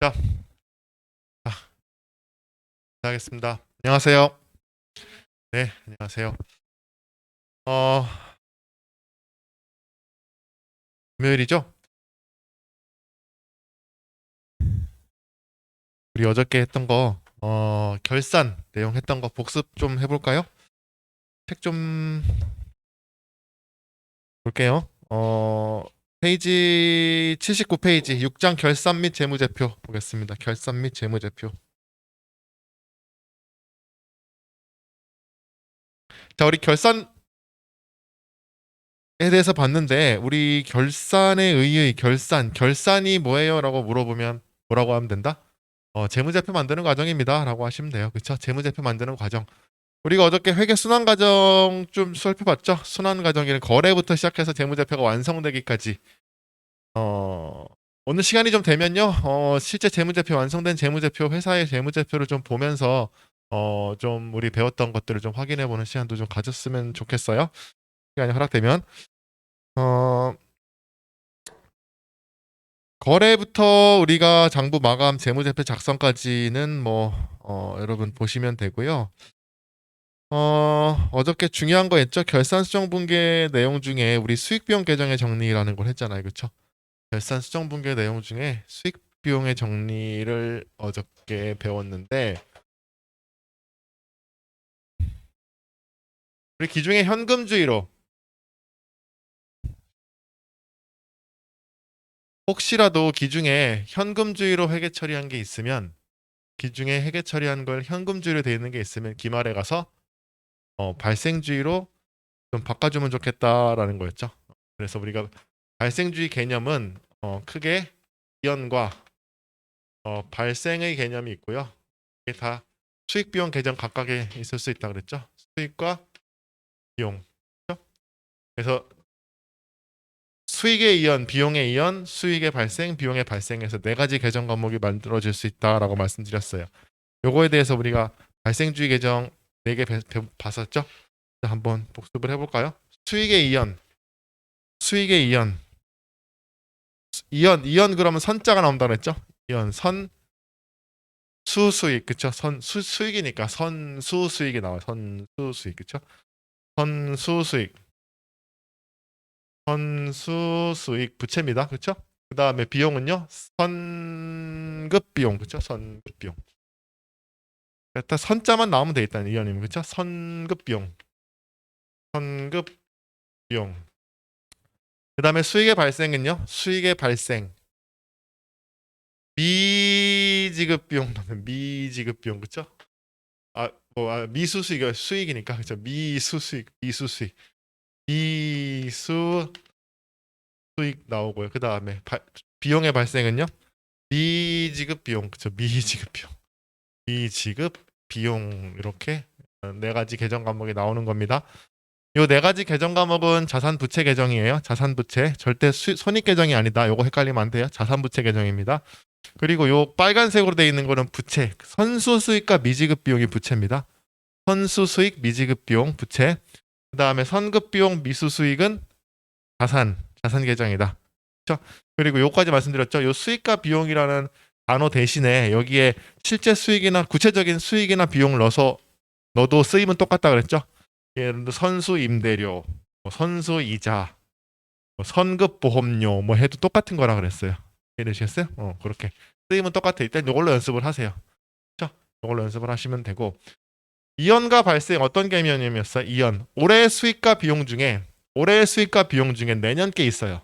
자, 자, 시작하겠습니다. 안녕하세요. 네, 안녕하세요. 어, 금요일이죠? 우리 어저께 했던 거, 결산 내용 했던 거 복습 좀 해볼까요? 책 좀 볼게요. 페이지 79페이지 6장 결산 및 재무제표 보겠습니다. 결산 및 재무제표. 자, 우리 결산에 대해서 봤는데, 우리 결산에 의의 결산이 뭐예요? 라고 물어보면 뭐라고 하면 된다? 재무제표 만드는 과정입니다. 라고 하시면 돼요. 그쵸? 재무제표 만드는 과정. 우리가 어저께 회계 순환 과정 좀 살펴봤죠? 순환 과정에는 거래부터 시작해서 재무제표가 완성되기까지. 어, 오늘 시간이 좀 되면요. 실제 재무제표 완성된 재무제표 회사의 재무제표를 좀 보면서 좀 우리 배웠던 것들을 좀 확인해 보는 시간도 좀 가졌으면 좋겠어요. 시간이 허락되면. 어, 거래부터 우리가 장부 마감 재무제표 작성까지는 뭐 여러분 보시면 되고요. 어저께 중요한 거 했죠? 결산 수정 분계 내용 중에 우리 수익 비용 계정의 정리라는 걸 했잖아요. 그렇죠? 결산 수정 분계 내용 중에 수익 비용의 정리를 어저께 배웠는데 우리 기중에 현금주의로 혹시라도 기중에 현금주의로 회계 처리한 게 있으면 기중에 회계 처리한 걸 현금주의로 되어 있는 게 있으면 기말에 가서 발생주의로 좀 바꿔주면 좋겠다라는 거였죠. 그래서 우리가 발생주의 개념은 크게 이연과 발생의 개념이 있고요. 이게 다 수익 비용 계정 각각에 있을 수 있다 그랬죠. 수익과 비용. 그렇죠? 그래서 수익의 이연, 비용의 이연, 수익의 발생, 비용의 발생에서 네 가지 계정 과목이 만들어질 수 있다라고 말씀드렸어요. 요거에 대해서 우리가 발생주의 계정 4개 봤었죠? 자, 한번 복습을 해볼까요? 수익의 이연, 수익의 이연, 이연 그러면 선자가 나온다 그랬죠? 이연, 수수익, 그쵸? 수익이니까 선수수익이 나와요. 선수수익, 그쵸? 선수수익, 선수수익 부채입니다. 그쵸? 그 다음에 비용은요? 선급비용, 그쵸? 선급비용. 일단 선자만 나오면 돼, 일단 이연이면, 그쵸? 선급비용, 선급비용. 그 다음에 수익의 발생은요? 수익의 발생, 미지급비용, 미지급비용, 그쵸? 미수수익, 수익이니까, 그쵸? 미수수익, 미수수익. 미수수익 나오고요. 그 다음에 비용의 발생은요. 미지급 비용, 그쵸? 미지급 비용, 미지급 비용 이렇게 네 가지 계정 과목이 나오는 겁니다. 요 네 가지 계정 과목은 자산 부채 계정이에요. 자산 부채 절대 손익 계정이 아니다. 요거 헷갈리면 안 돼요. 자산 부채 계정입니다. 그리고 요 빨간색으로 되어 있는 거는 부채, 선수 수익과 미지급 비용이 부채입니다. 선수 수익, 미지급 비용, 부채. 그 다음에 선급 비용, 미수 수익은 자산 계정이다. 그렇죠? 그리고 요까지 말씀드렸죠. 요 수익과 비용이라는 단어 대신에 여기에 실제 수익이나 구체적인 수익이나 비용을 넣어도 쓰임은 똑같다 그랬죠. 예를 들어 선수 임대료, 선수 이자, 선급 보험료 뭐 해도 똑같은 거라 그랬어요. 이해되시겠어요? 그렇게 쓰임은 똑같아. 일단 이걸로 연습을 하세요. 그렇죠? 이걸로 연습을 하시면 되고 이연과 발생 어떤 개념이었어요? 이연 올해 수익과 비용 중에 내년 게 있어요.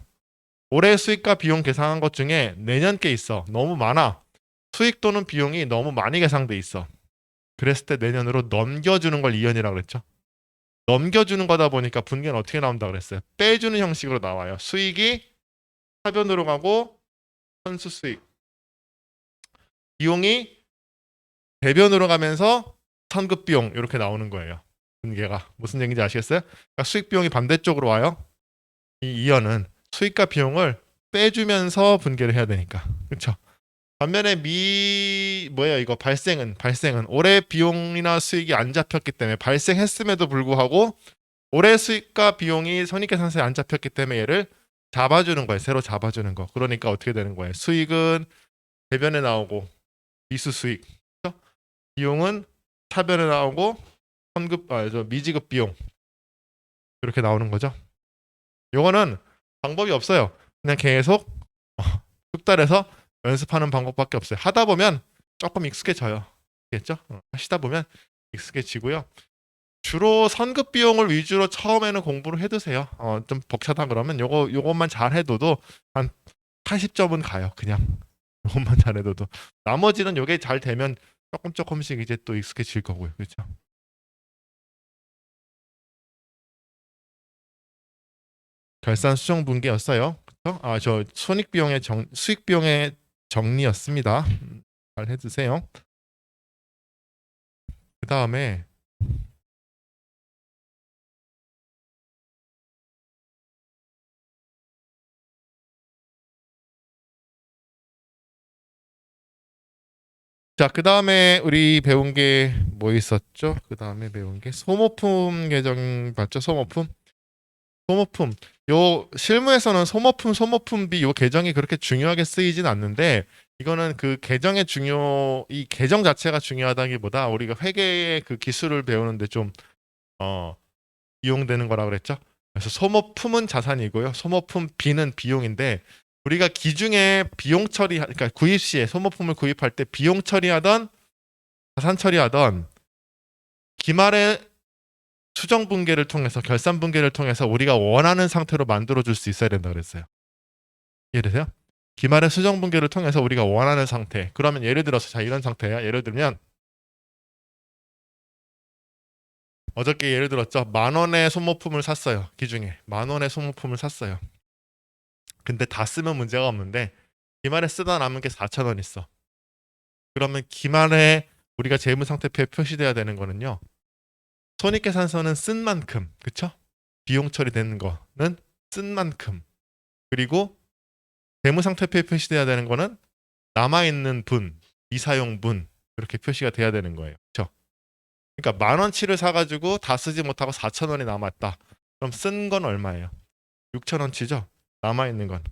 올해 수익과 비용 계산한 것 중에 내년 게 있어. 너무 많아. 수익 또는 비용이 너무 많이 계산돼 있어. 그랬을 때 내년으로 넘겨주는 걸 이연이라고 그랬죠. 넘겨주는 거다 보니까 분계는 어떻게 나온다 그랬어요. 빼주는 형식으로 나와요. 수익이 하변으로 가고 선수 수익. 비용이 대변으로 가면서 선급 비용 이렇게 나오는 거예요. 분계가 무슨 얘기인지 아시겠어요? 그러니까 수익 비용이 반대쪽으로 와요. 이 이연은 수익과 비용을 빼주면서 분계를 해야 되니까. 그렇죠? 반면에 뭐예요 이거 발생은 올해 비용이나 수익이 안 잡혔기 때문에 발생했음에도 불구하고 올해 수익과 비용이 손익계산서에 안 잡혔기 때문에 얘를 잡아주는 거예요. 새로 잡아주는 거. 그러니까 어떻게 되는 거예요? 수익은 대변에 나오고 미수 수익. 그렇죠? 비용은 차변에 나오고 미지급 비용 이렇게 나오는 거죠. 요거는 방법이 없어요. 그냥 계속 숙달해서 연습하는 방법밖에 없어요. 하다 보면 조금 익숙해져요. 알겠죠? 하시다 보면 익숙해지고요. 주로 선급 비용을 위주로 처음에는 공부를 해두세요. 좀 벅차다 그러면 요것만 잘 해둬도 한 80점은 가요. 그냥 요것만 잘 해둬도 나머지는 요게 잘 되면 조금씩 이제 또 익숙해질 거고요. 그렇죠? 결산 수정 분기였어요. 그렇죠? 저 수익 비용의 정리였습니다. 잘 해두세요. 그 다음에 자, 그 다음에 우리 배운 게 뭐 있었죠? 그 다음에 배운 게 소모품 계정 맞죠? 소모품. 요 실무에서는 소모품비 요 계정이 그렇게 중요하게 쓰이진 않는데 이거는 그 이 계정 자체가 중요하다기보다 우리가 회계의 그 기술을 배우는데 좀 이용되는 거라 그랬죠. 그래서 소모품은 자산이고요. 소모품 B는 비용인데 우리가 기중에 비용 처리 그러니까 구입 시에 소모품을 구입할 때 비용 처리하던 자산 처리하던 기말에 수정 분계를 통해서 결산 분계를 통해서 우리가 원하는 상태로 만들어 줄 수 있어야 된다 그랬어요. 이해되세요? 기말의 수정 분계를 통해서 우리가 원하는 상태. 그러면 예를 들어서 자 이런 상태야. 예를 들면 어저께 예를 들었죠. 10,000원의 소모품을 샀어요. 기중에 10,000원의 소모품을 샀어요. 근데 다 쓰면 문제가 없는데 기말에 쓰다 남은 게 4,000원 있어. 그러면 기말에 우리가 재무상태표에 표시돼야 되는 거는요. 손익계산서는 쓴 만큼, 그쵸? 비용 처리되는 거는 쓴 만큼. 그리고 재무상태표에 표시돼야 되는 거는 남아있는 분, 미사용 분 이렇게 표시가 돼야 되는 거예요. 그쵸? 그러니까 10,000원치를 사가지고 다 쓰지 못하고 4,000원이 남았다. 그럼 쓴 건 얼마예요? 6,000원치죠? 남아있는 건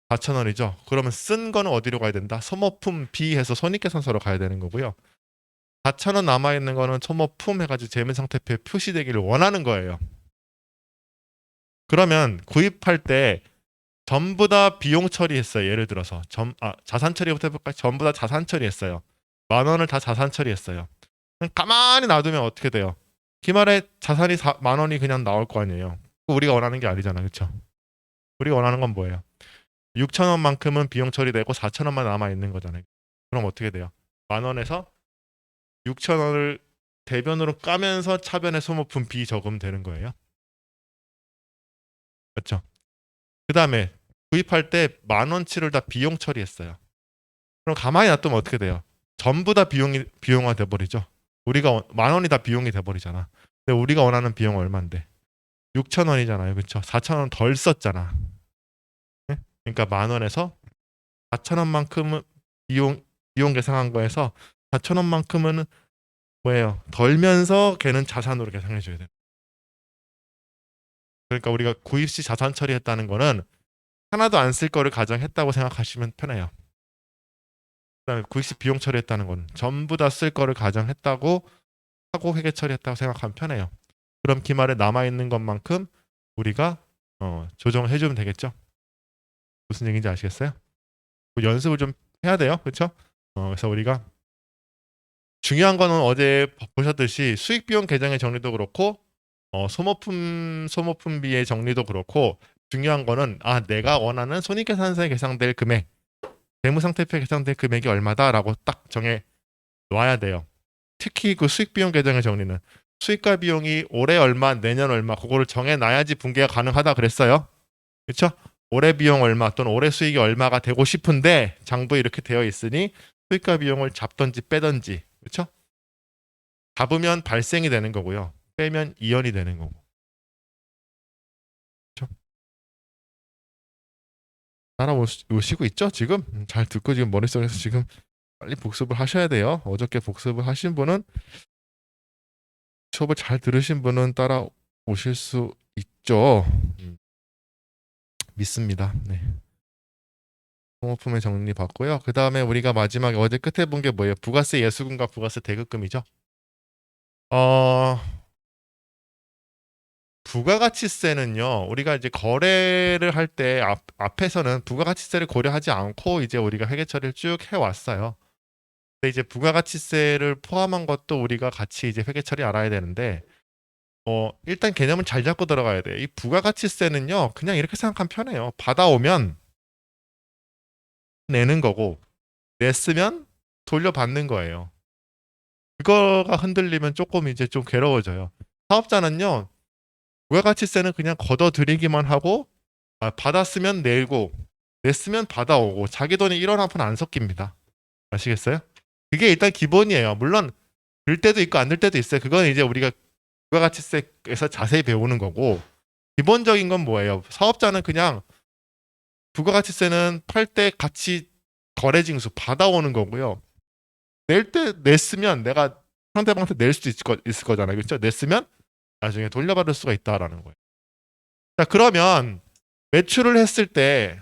4,000원이죠? 그러면 쓴 거는 어디로 가야 된다? 소모품 B 해서 손익계산서로 가야 되는 거고요. 4,000원 남아있는 거는 소모품 해가지고 재무상태표에 표시되기를 원하는 거예요. 그러면 구입할 때 전부 다 비용 처리했어요. 예를 들어서 자산 처리부터 해볼까요? 전부 다 자산 처리했어요. 10,000원을 다 자산 처리했어요. 그냥 가만히 놔두면 어떻게 돼요? 기말에 자산이 10,000원이 그냥 나올 거 아니에요. 우리가 원하는 게 아니잖아, 그렇죠? 우리가 원하는 건 뭐예요? 6,000원만큼은 비용 처리되고 4,000원만 남아 있는 거잖아요. 그럼 어떻게 돼요? 10,000원에서 6,000원을 대변으로 까면서 차변에 소모품 B 저금되는 거예요. 그렇죠? 그 다음에 구입할 때 10,000원치를 다 비용 처리했어요. 그럼 가만히 놔두면 어떻게 돼요? 전부 다 비용화 돼버리죠. 우리가 10,000원이 다 비용이 돼버리잖아. 근데 우리가 원하는 비용 얼마인데? 6,000원이잖아요. 그렇죠? 4,000원 덜 썼잖아. 네? 그러니까 10,000원에서 4,000원만큼은 비용 계산한 거에서 4,000원만큼은 뭐예요? 덜면서 걔는 자산으로 계산해 줘야 돼요. 그러니까 우리가 구입 시 자산 처리했다는 거는 하나도 안 쓸 거를 가정했다고 생각하시면 편해요. 그다음에 구입 시 비용 처리했다는 건 전부 다 쓸 거를 가정했다고 하고 회계 처리했다고 생각하면 편해요. 그럼 기말에 남아 있는 것만큼 우리가 조정을 해주면 되겠죠. 무슨 얘기인지 아시겠어요? 연습을 좀 해야 돼요, 그렇죠? 그래서 우리가 중요한 거는 어제 보셨듯이 수익 비용 계정의 정리도 그렇고 소모품비의 정리도 그렇고 중요한 거는 내가 원하는 손익계산서에 계산될 금액, 재무상태표에 계산될 금액이 얼마다라고 딱 정해 놔야 돼요. 특히 그 수익 비용 계정의 정리는 수익과 비용이 올해 얼마, 내년 얼마 그거를 정해 놔야지 분계가 가능하다 그랬어요. 그렇죠? 올해 비용 얼마 또는 올해 수익이 얼마가 되고 싶은데 장부에 이렇게 되어 있으니 수익과 비용을 잡든지 빼든지 그렇죠? 잡으면 발생이 되는 거고요. 빼면 이연이 되는 거고. 그렇죠? 따라오시고 있죠? 지금 잘 듣고 지금 머릿속에서 지금 빨리 복습을 하셔야 돼요. 어저께 복습을 하신 분은 수업을 잘 들으신 분은 따라오실 수 있죠. 믿습니다. 네. 소모품의 정리 봤고요. 그 다음에 우리가 마지막에 어제 끝에 본 게 뭐예요? 부가세 예수금과 부가세 대급금이죠. 부가가치세는요, 우리가 이제 거래를 할 때 앞에서는 부가가치세를 고려하지 않고 이제 우리가 회계 처리를 쭉 해왔어요. 근데 이제 부가가치세를 포함한 것도 우리가 같이 이제 회계 처리 알아야 되는데, 일단 개념은 잘 잡고 들어가야 돼요. 이 부가가치세는요, 그냥 이렇게 생각하면 편해요. 받아오면 내는 거고, 냈으면 돌려받는 거예요. 그거가 흔들리면 조금 이제 좀 괴로워져요. 사업자는요, 부가가치세는 그냥 걷어들이기만 하고, 받았으면 내고, 냈으면 받아오고, 자기 돈이 1원 한 푼 안 섞입니다. 아시겠어요? 그게 일단 기본이에요. 물론 들 때도 있고 안 들 때도 있어요. 그건 이제 우리가 부가가치세에서 자세히 배우는 거고, 기본적인 건 뭐예요? 사업자는 그냥 부가가치세는 팔 때 같이 거래징수 받아오는 거고요. 낼 때 냈으면 내가 상대방한테 낼 수도 있을 거잖아요. 그렇죠? 냈으면 나중에 돌려받을 수가 있다라는 거예요. 자, 그러면 매출을 했을 때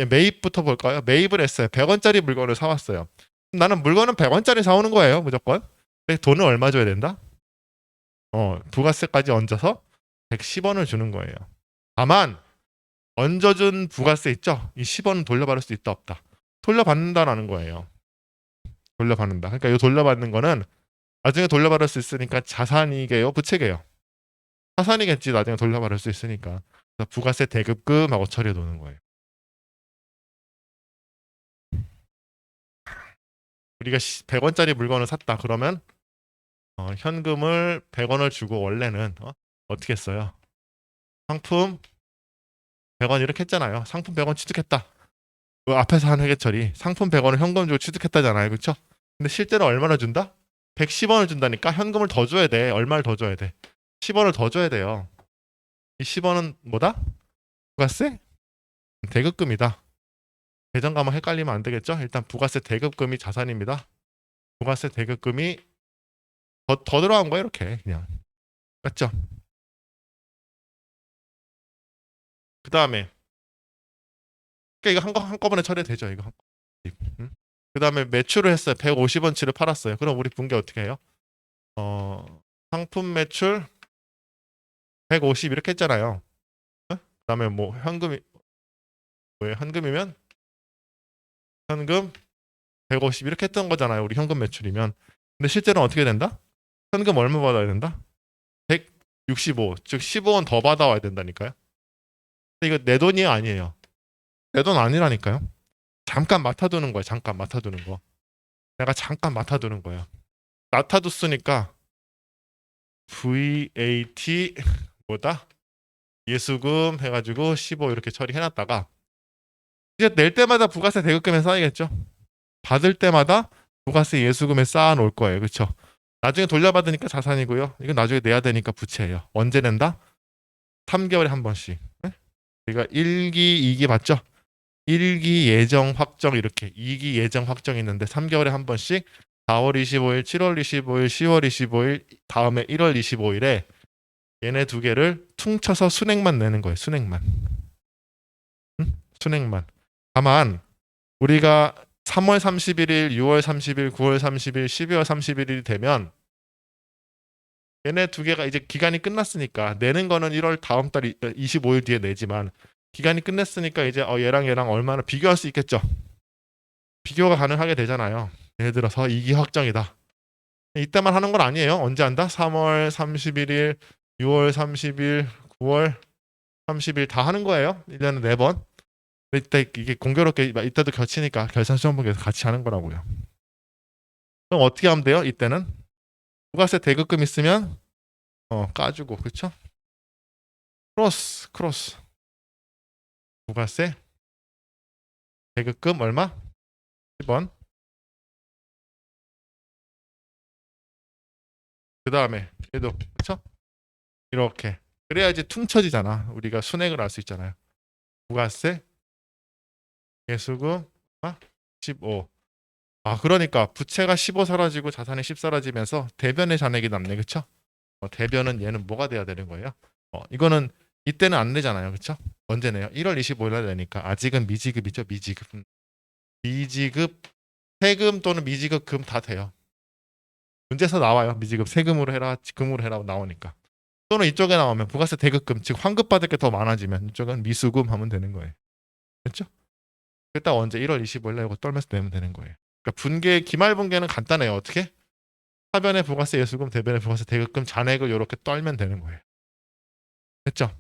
매입부터 볼까요? 매입을 했어요. 100원짜리 물건을 사왔어요. 나는 물건은 100원짜리 사오는 거예요. 무조건. 근데 돈을 얼마 줘야 된다? 부가세까지 얹어서 110원을 주는 거예요. 다만 얹어준 부가세 있죠? 이 10원은 돌려받을 수 있다 없다. 돌려받는다라는 거예요. 돌려받는다. 그러니까 이 돌려받는 거는 나중에 돌려받을 수 있으니까 자산이게요, 부채게요? 자산이겠지. 나중에 돌려받을 수 있으니까. 그래서 부가세 대급금하고 처리해 놓는 거예요. 우리가 100원짜리 물건을 샀다. 그러면 현금을 100원을 주고 원래는 어떻게 써요? 상품 100원 이렇게 했잖아요. 상품 100원 취득했다. 그 앞에서 한 회계처리 상품 100원을 현금 주고 취득했다잖아요. 그렇죠? 근데 실제로 얼마나 준다? 110원을 준다니까 현금을 더 줘야 돼. 얼마를 더 줘야 돼? 10원을 더 줘야 돼요. 이 10원은 뭐다? 부가세? 대급금이다. 계정가만 헷갈리면 안 되겠죠? 일단 부가세 대급금이 자산입니다. 부가세 대급금이 더 들어간 거예요. 이렇게 그냥. 맞죠? 그 다음에 그러니까 이거 한꺼번에 처리되죠. 이거 응? 그 다음에 매출을 했어요. 150원치를 팔았어요. 그럼 우리 분계 어떻게 해요? 상품 매출 150 이렇게 했잖아요. 그 다음에 뭐 현금이 뭐예요? 현금이면 현금 150 이렇게 했던 거잖아요. 우리 현금 매출이면. 근데 실제로는 어떻게 된다? 현금 얼마 받아야 된다? 165, 즉 15원 더 받아와야 된다니까요. 근데 이거 내 돈이 아니에요. 내 돈 아니라니까요. 잠깐 맡아두는 거예요. 잠깐 맡아두는 거. 내가 잠깐 맡아두는 거예요. 맡아뒀으니까 VAT 뭐다? 예수금 해가지고 15 이렇게 처리해놨다가 이제 낼 때마다 부가세 대급금에 쌓이겠죠. 받을 때마다 부가세 예수금에 쌓아놓을 거예요. 그렇죠? 나중에 돌려받으니까 자산이고요. 이건 나중에 내야 되니까 부채예요. 언제 낸다? 3개월에 한 번씩. 우리가 1기, 2기 맞죠? 1기 예정 확정 이렇게 2기 예정 확정 있는데 3개월에 한 번씩 4월 25일, 7월 25일, 10월 25일 다음에 1월 25일에 얘네 두 개를 퉁쳐서 순액만 내는 거예요. 순액만. 응? 순액만. 다만 우리가 3월 31일, 6월 30일, 9월 30일, 12월 31일이 되면 얘네 두 개가 이제 기간이 끝났으니까 내는 거는 1월 다음 달 25일 뒤에 내지만 기간이 끝났으니까 이제 얘랑 얼마나 비교할 수 있겠죠. 비교가 가능하게 되잖아요. 예를 들어서 2기 확정이다. 이때만 하는 건 아니에요. 언제 한다? 3월 31일, 6월 30일, 9월 30일 다 하는 거예요. 1년에 4번. 이때 이게 공교롭게 이때도 겹치니까 결산시험분기에서 같이 하는 거라고요. 그럼 어떻게 하면 돼요? 이때는 부가세 대급금 있으면 까주고 그렇죠? 크로스 부가세 대급금 얼마? 10원. 그 다음에 얘도 그렇죠? 이렇게 그래야지 퉁쳐지잖아. 우리가 순액을 알 수 있잖아요. 부가세 예수금 15. 그러니까 부채가 15 사라지고 자산이 10 사라지면서 대변의 잔액이 남네. 그렇죠? 대변은 얘는 뭐가 돼야 되는 거예요? 이거는 이때는 안 내잖아요. 그렇죠? 언제 내요? 1월 25일 날 내니까 아직은 미지급이죠. 미지급. 미지급 세금 또는 미지급 금 다 돼요. 문제에서 나와요. 미지급 세금으로 해라, 금으로 해라 나오니까. 또는 이쪽에 나오면 부가세 대급금, 즉 환급 받을 게 더 많아지면 이쪽은 미수금 하면 되는 거예요. 그렇죠? 그딱 언제 1월 25일 날 이거 떨면서 내면 되는 거예요. 그러니까 분계 기말 분계는 간단해요. 어떻게? 하변의 부가세 예수금, 대변의 부가세 대급금, 잔액을 이렇게 떨면 되는 거예요. 됐죠?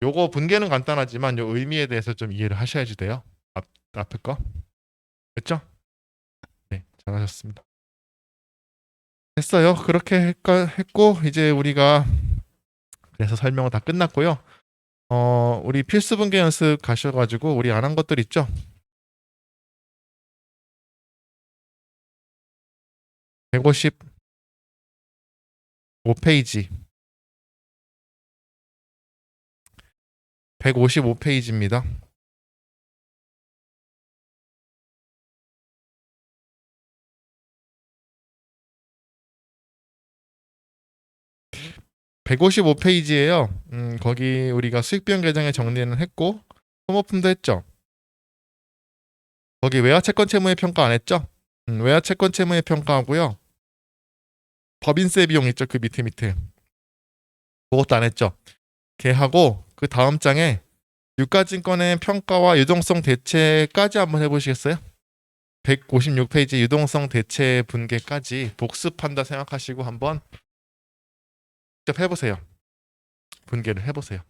요거 분계는 간단하지만 요 의미에 대해서 좀 이해를 하셔야지 돼요. 앞에 거. 됐죠? 네, 잘하셨습니다. 됐어요. 그렇게 했고 이제 우리가 그래서 설명은 다 끝났고요. 우리 필수 분계 연습 가셔가지고 우리 안 한 것들 있죠? 155페이지. 155페이지입니다. 155페이지에요. 거기 우리가 수익비용 계정에 정리는 했고 소모품도 했죠. 거기 외화 채권 채무의 평가 안 했죠? 외화 채권 채무의 평가하고요. 법인세 비용 있죠? 그 밑에. 그것도 안 했죠? 걔하고 그 다음 장에 유가증권의 평가와 유동성 대체까지 한번 해보시겠어요? 156페이지 유동성 대체 분계까지 복습한다 생각하시고 한번 직접 해보세요. 분계를 해보세요.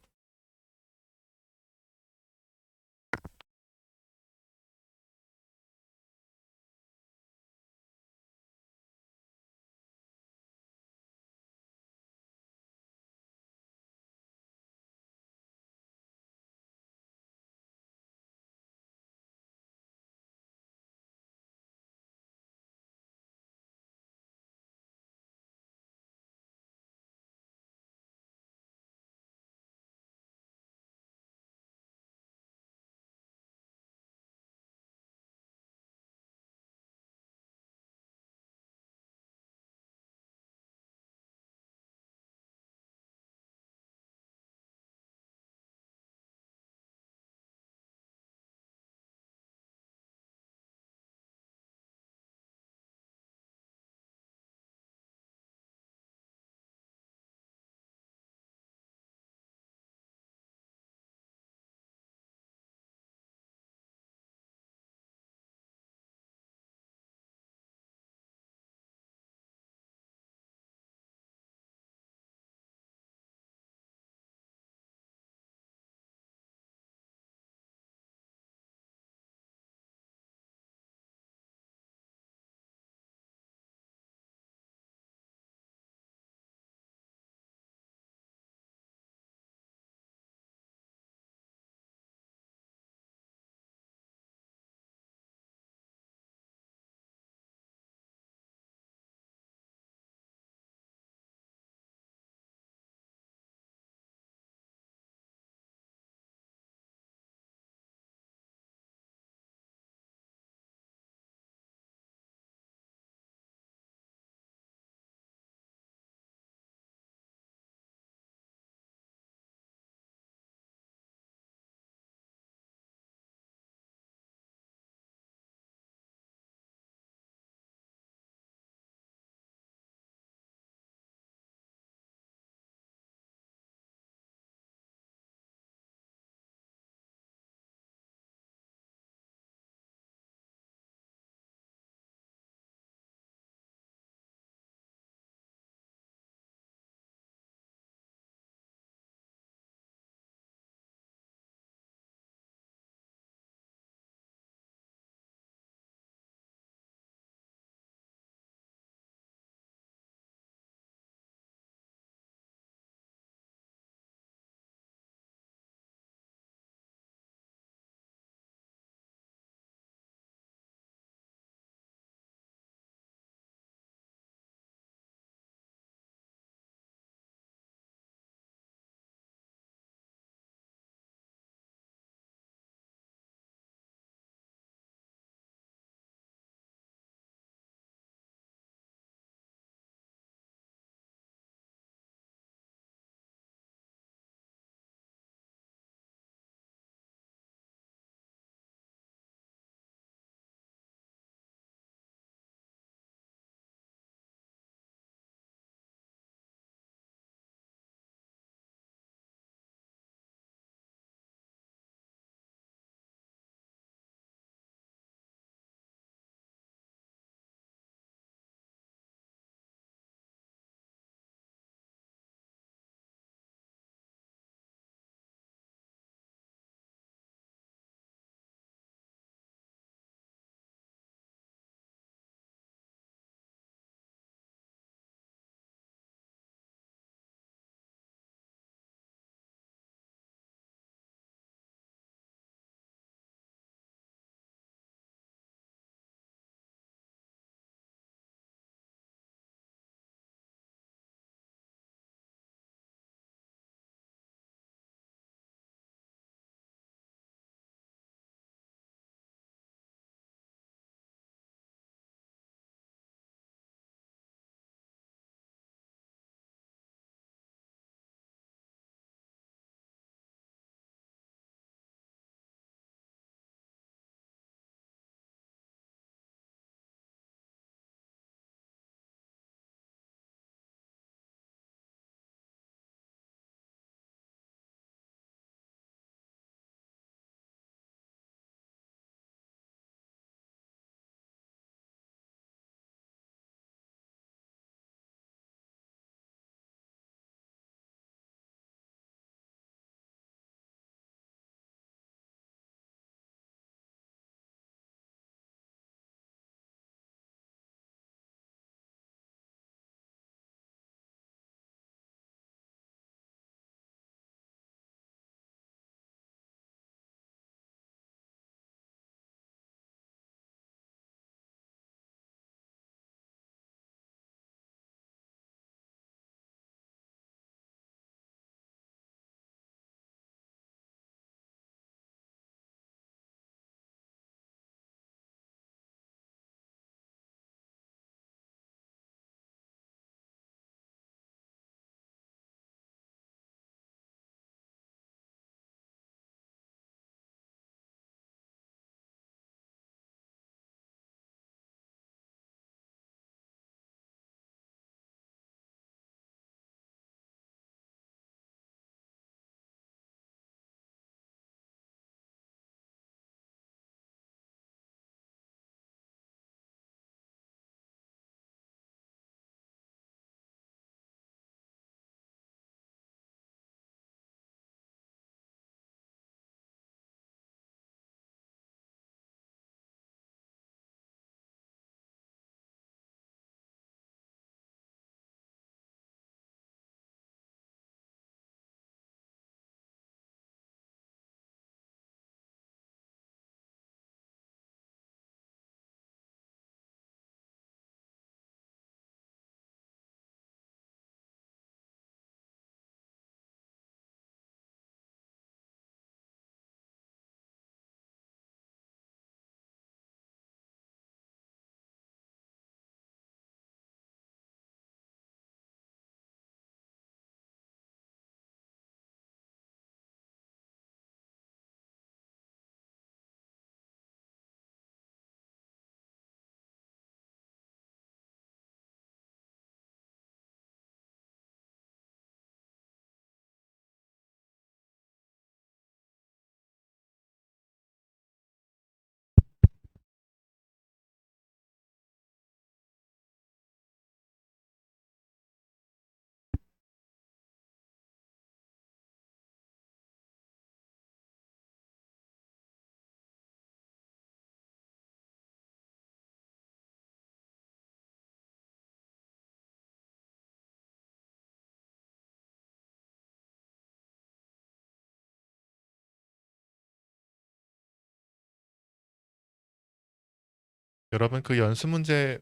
여러분 그 연습 문제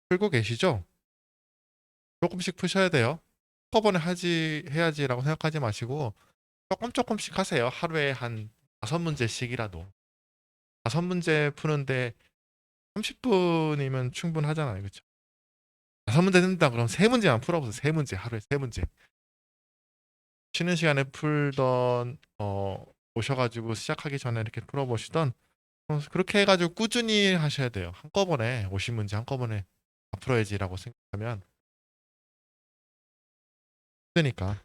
풀고 계시죠? 조금씩 푸셔야 돼요. 한꺼번에 해야지라고 생각하지 마시고 조금씩 하세요. 하루에 한 5문제씩이라도. 5문제 푸는데 30분이면 충분하잖아요. 그렇죠? 5문제 된다 그럼 3문제만 풀어보세요. 3문제 하루에 3문제. 쉬는 시간에 풀던 오셔가지고 시작하기 전에 이렇게 풀어보시던 그렇게 해가지고 꾸준히 하셔야 돼요. 한꺼번에 50문제 한꺼번에 다 풀어야지라고 생각하면 힘드니까.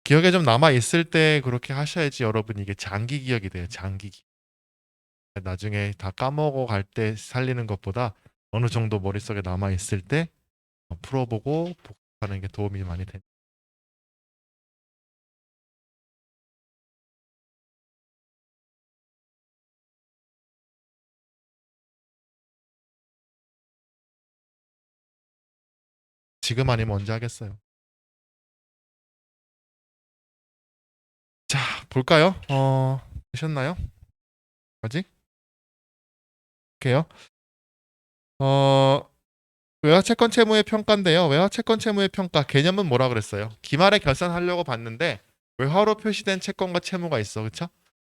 기억에 좀 남아 있을 때 그렇게 하셔야지 여러분 이게 장기 기억이 돼요. 장기 기억. 나중에 다 까먹어 갈 때 살리는 것보다 어느 정도 머릿속에 남아 있을 때 풀어보고 복습하는 게 도움이 많이 됩니다. 지금 아니면 언제 하겠어요? 자, 볼까요? 되셨나요? 아직? 볼게요. 어, 외화 채권 채무의 평가인데요. 외화 채권 채무의 평가 개념은 뭐라 그랬어요? 기말에 결산하려고 봤는데 외화로 표시된 채권과 채무가 있어. 그쵸?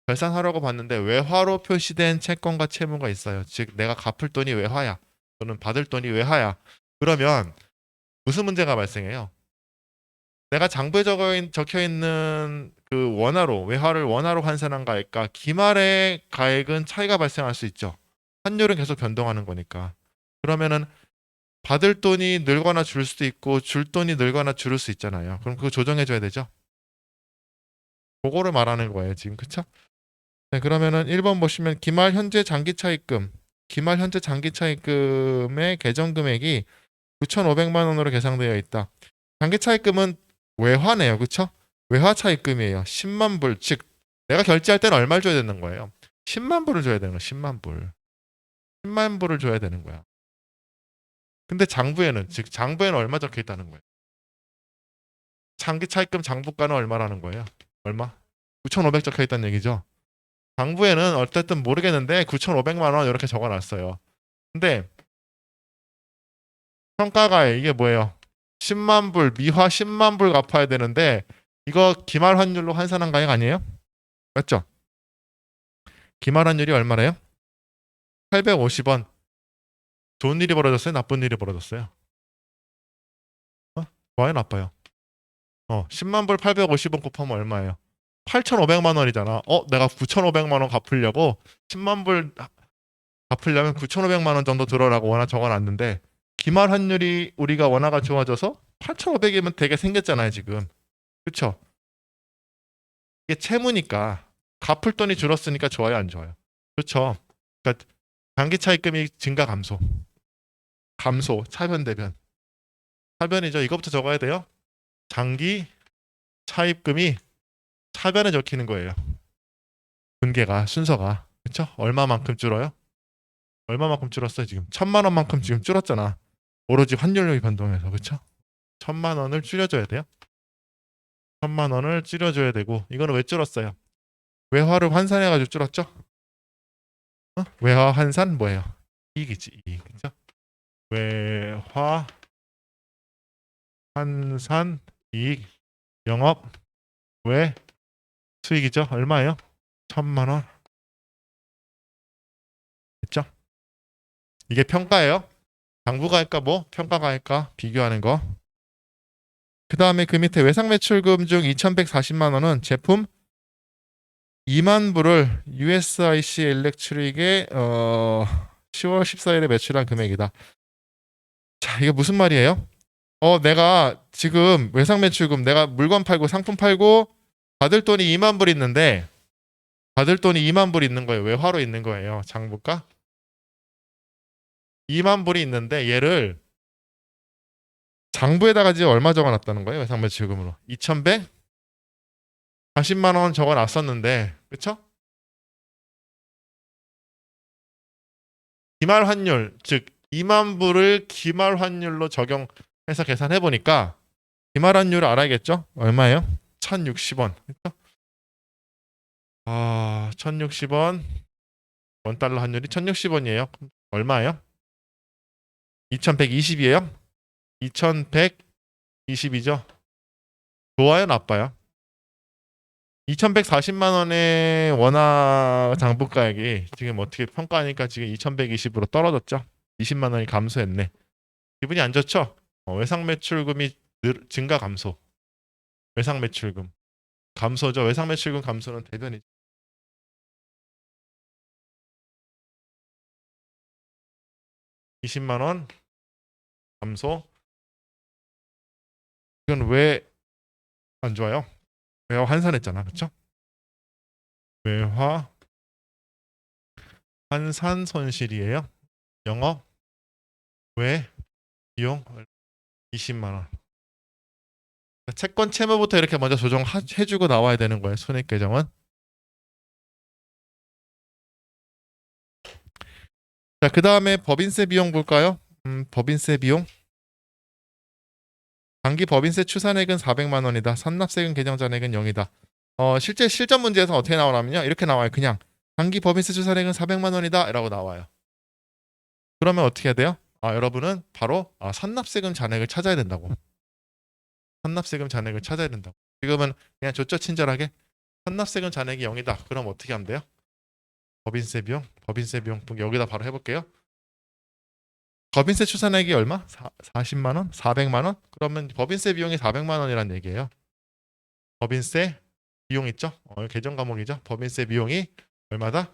결산하려고 봤는데 외화로 표시된 채권과 채무가 있어요. 즉 내가 갚을 돈이 외화야. 또는 받을 돈이 외화야. 그러면 무슨 문제가 발생해요? 내가 장부에 적혀 있는 그 원화로 외화를 원화로 환산한 가액과 기말의 가액은 차이가 발생할 수 있죠. 환율은 계속 변동하는 거니까. 그러면은 받을 돈이 늘거나 줄 수도 있고 줄 돈이 늘거나 줄을 수 있잖아요. 그럼 그거 조정해 줘야 되죠. 그거를 말하는 거예요, 지금. 그쵸? 네, 그러면은 1번 보시면 기말 현재 장기 차입금. 기말 현재 장기 차입금의 계정 금액이 9,500만 원으로 계상되어 있다. 장기 차입금은 외화네요. 그쵸? 외화 차입금이에요. 10만 불. 즉 내가 결제할 때는 얼마를 줘야 되는 거예요? 10만 불을 줘야 되는 거야. 10만 불. 10만 불을 줘야 되는 거야. 근데 장부에는 즉 장부에는 얼마 적혀 있다는 거예요. 장기 차입금 장부가는 얼마라는 거예요? 얼마? 9,500 적혀 있다는 얘기죠. 장부에는 어쨌든 모르겠는데 9,500만 원 이렇게 적어놨어요. 근데 평가가 이게 뭐예요? 10만 불, 미화 10만 불 갚아야 되는데 이거 기말 환율로 환산한 가액 아니에요? 맞죠? 기말 환율이 얼마래요? 850원. 좋은 일이 벌어졌어요? 나쁜 일이 벌어졌어요? 좋아요, 나빠요? 10만 불 850원 곱하면 얼마예요? 8,500만 원이잖아. 내가 9,500만 원 갚으려고 10만 불 갚으려면 9,500만 원 정도 들어라고 원화 적어놨는데 기말 환율이 우리가 원화가 좋아져서 8,500이면 되게 생겼잖아요, 지금. 그쵸? 이게 채무니까 갚을 돈이 줄었으니까 좋아요, 안 좋아요? 그렇죠. 그러니까 장기 차입금이 증가 감소. 감소, 차변 대변. 차변이죠. 이것부터 적어야 돼요. 장기 차입금이 차변에 적히는 거예요. 분계가 순서가. 그렇죠? 얼마만큼 줄어요? 얼마만큼 줄었어요, 지금? 1,000만 원만큼 지금 줄었잖아. 오로지 환율이 변동해서. 그렇죠? 1,000만 원을 줄여줘야 돼요. 1,000만 원을 줄여줘야 되고 이거는 왜 줄었어요? 외화를 환산해가지고 줄었죠? 외화 환산 뭐예요? 이익이지, 이익. 그렇죠? 외화 환산 이익 영업 외 수익이죠. 얼마예요? 1,000만 원. 됐죠? 이게 평가예요. 장부가 할까 뭐 평가가 할까 비교하는 거. 그 다음에 그 밑에 외상 매출금 중 2,140만 원은 제품 2만 불을 USIC 일렉트릭에 10월 14일에 매출한 금액이다. 자, 이게 무슨 말이에요? 내가 지금 외상 매출금 내가 물건 팔고 상품 팔고 받을 돈이 2만 불 있는데 받을 돈이 2만 불 있는 거예요. 외화로 있는 거예요. 장부가 2만 불이 있는데 얘를 장부에다가 지금 얼마 적어놨다는 거예요. 외상 매출금으로 2,140만 원 적어놨었는데 그쵸? 기말 환율 즉 2만 불을 기말 환율로 적용해서 계산해 보니까 기말 환율을 알아야겠죠? 얼마예요? 1,060원. 그쵸? 1,060원 원달러 환율이 1060원이에요. 얼마예요? 2120이에요? 2120이죠? 좋아요, 나빠요? 2140만 원의 원화 장부가액이 지금 어떻게 평가하니까 지금 2120으로 떨어졌죠? 20만 원이 감소했네. 기분이 안 좋죠? 외상 매출금이 증가 감소. 외상 매출금 감소죠. 외상 매출금 감소는 대변이죠. 20만 원 감소. 이건 왜 안 좋아요? 외화 환산했잖아, 그렇죠? 외화 환산 손실이에요. 영업 외 비용 20만 원. 채권 채무부터 이렇게 먼저 조정해주고 나와야 되는 거예요. 손익 계정은. 자, 그 다음에 법인세 비용 볼까요? 법인세 비용. 당기 법인세 추산액은 400만 원이다. 선납세금 계정 잔액은 0이다. 실제 실전 문제에서 어떻게 나오냐면요. 이렇게 나와요. 그냥 당기 법인세 추산액은 400만 원이다 라고 나와요. 그러면 어떻게 해야 돼요? 여러분은 바로 선납세금 잔액을 찾아야 된다고. 선납세금 잔액을 찾아야 된다고. 지금은 그냥 좋죠, 친절하게. 선납세금 잔액이 0이다. 그럼 어떻게 하면 돼요? 법인세 비용 여기다 바로 해볼게요. 법인세 추산액이 얼마? 40만 원? 400만 원? 그러면 법인세 비용이 400만 원이란 얘기예요. 법인세 비용 있죠? 계정 과목이죠. 법인세 비용이 얼마다?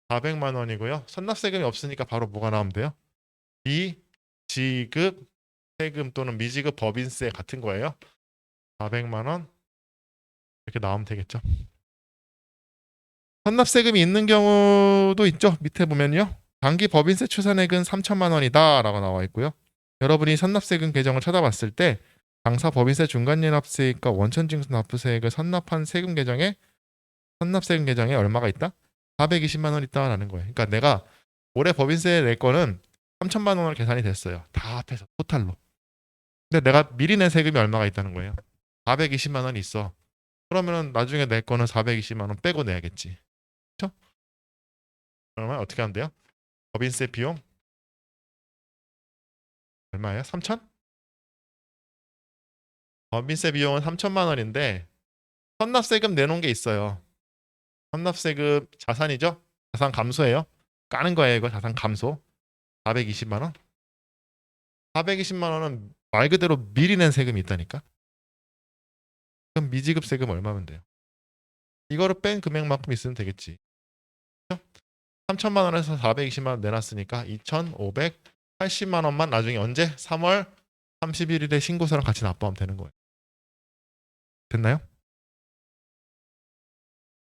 400만 원이고요. 선납세금이 없으니까 바로 뭐가 나오면 돼요? 미지급 세금 또는 미지급 법인세 같은 거예요. 400만 원 이렇게 나오면 되겠죠. 선납세금이 있는 경우도 있죠. 밑에 보면요. 당기 법인세 추산액은 3천만 원이다 라고 나와 있고요. 여러분이 선납세금 계정을 찾아봤을 때 당사 법인세 중간연합세액과 원천징수 납부세액을 선납한 세금 계정에 선납세금 계정에 얼마가 있다? 420만 원 있다라는 거예요. 그러니까 내가 올해 법인세 낼 거는 3천만 원으로 계산이 됐어요. 다 합해서 토탈로. 근데 내가 미리 낸 세금이 얼마가 있다는 거예요. 420만 원이 있어. 그러면은 나중에 낼 거는 420만 원 빼고 내야겠지. 그렇죠? 그러면 어떻게 하면 돼요? 법인세 비용 얼마예요? 3천? 법인세 비용은 3천만 원인데 선납세금 내놓은 게 있어요. 선납세금 자산이죠? 자산 감소예요. 까는 거예요. 이거 자산 감소. 420만 원? 420만 원은 말 그대로 미리 낸 세금이 있다니까. 그럼 미지급 세금 얼마면 돼요? 이거를 뺀 금액만큼 있으면 되겠지. 3천만 원에서 420만 원 내놨으니까 2,580만 원만 나중에 언제? 3월 31일에 신고서랑 같이 납부하면 되는 거예요. 됐나요?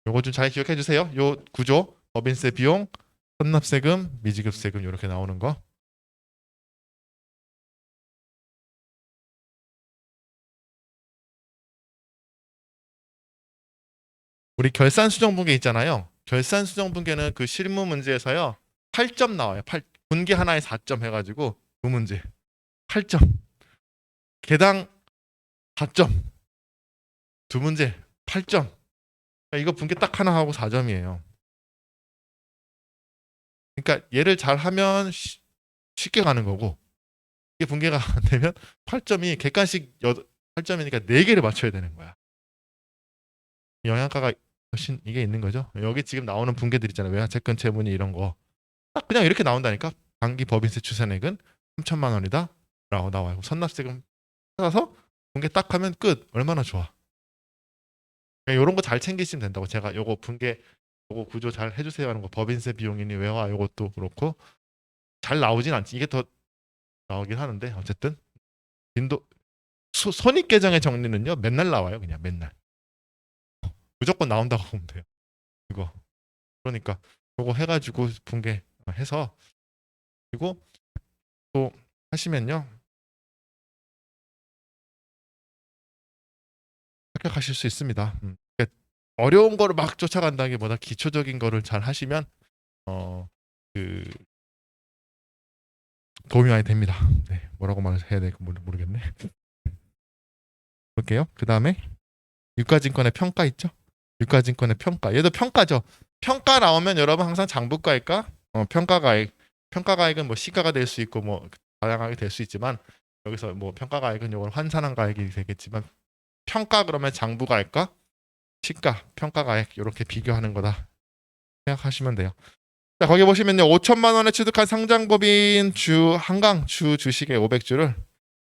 요거 좀 잘 기억해 주세요. 요 구조, 법인세 비용, 선납세금, 미지급세금 이렇게 나오는 거. 우리 결산수정분계 있잖아요. 결산수정분계는 그 실무 문제에서요. 8점 나와요. 분계 하나에 4점 해가지고 두 문제 8점. 개당 4점. 두 문제 8점. 이거 분계 딱 하나 하고 4점이에요. 그러니까 얘를 잘 하면 쉽게 가는 거고 이게 분계가 안 되면 8점이 객관식 8점이니까 4개를 맞춰야 되는 거야. 영양가가 훨씬 이게 있는 거죠. 여기 지금 나오는 분계들 있잖아요. 외화채권 채무니 이런 거. 딱 그냥 이렇게 나온다니까. 당기 법인세 추산액은 3천만 원이다 라고 나와요. 선납세금 찾아서 분계 딱 하면 끝. 얼마나 좋아. 이런 거 잘 챙기시면 된다고. 제가 요거 분계 요거 구조 잘 해주세요 하는 거. 법인세 비용이니 외화 요것도 그렇고 잘 나오진 않지. 이게 더 나오긴 하는데 어쨌든 빈도 손익계정의 정리는요 맨날 나와요. 그냥 맨날 무조건 나온다고 보면 돼요. 이거 그러니까 요거 해가지고 분계 해서 그리고 또 하시면요 합격하실 수 있습니다. 그러니까 어려운 거를 막 쫓아간다기보다 기초적인 거를 잘 하시면 그 도움이 많이 됩니다. 네, 뭐라고 말해야 될지 모르겠네. 볼게요. 그 다음에 유가증권의 평가 있죠? 유가증권의 평가. 얘도 평가죠. 평가 나오면 여러분 항상 장부가일까? 평가가액. 평가가액은 뭐 시가가 될 수 있고 뭐 다양하게 될 수 있지만 여기서 뭐 평가가액은 이건 환산한 가액이 되겠지만 평가 그러면 장부가액과 시가, 평가가액 이렇게 비교하는 거다 생각하시면 돼요. 자, 거기 보시면요. 5천만 원에 취득한 상장법인 주 한강 주 주식의 500주를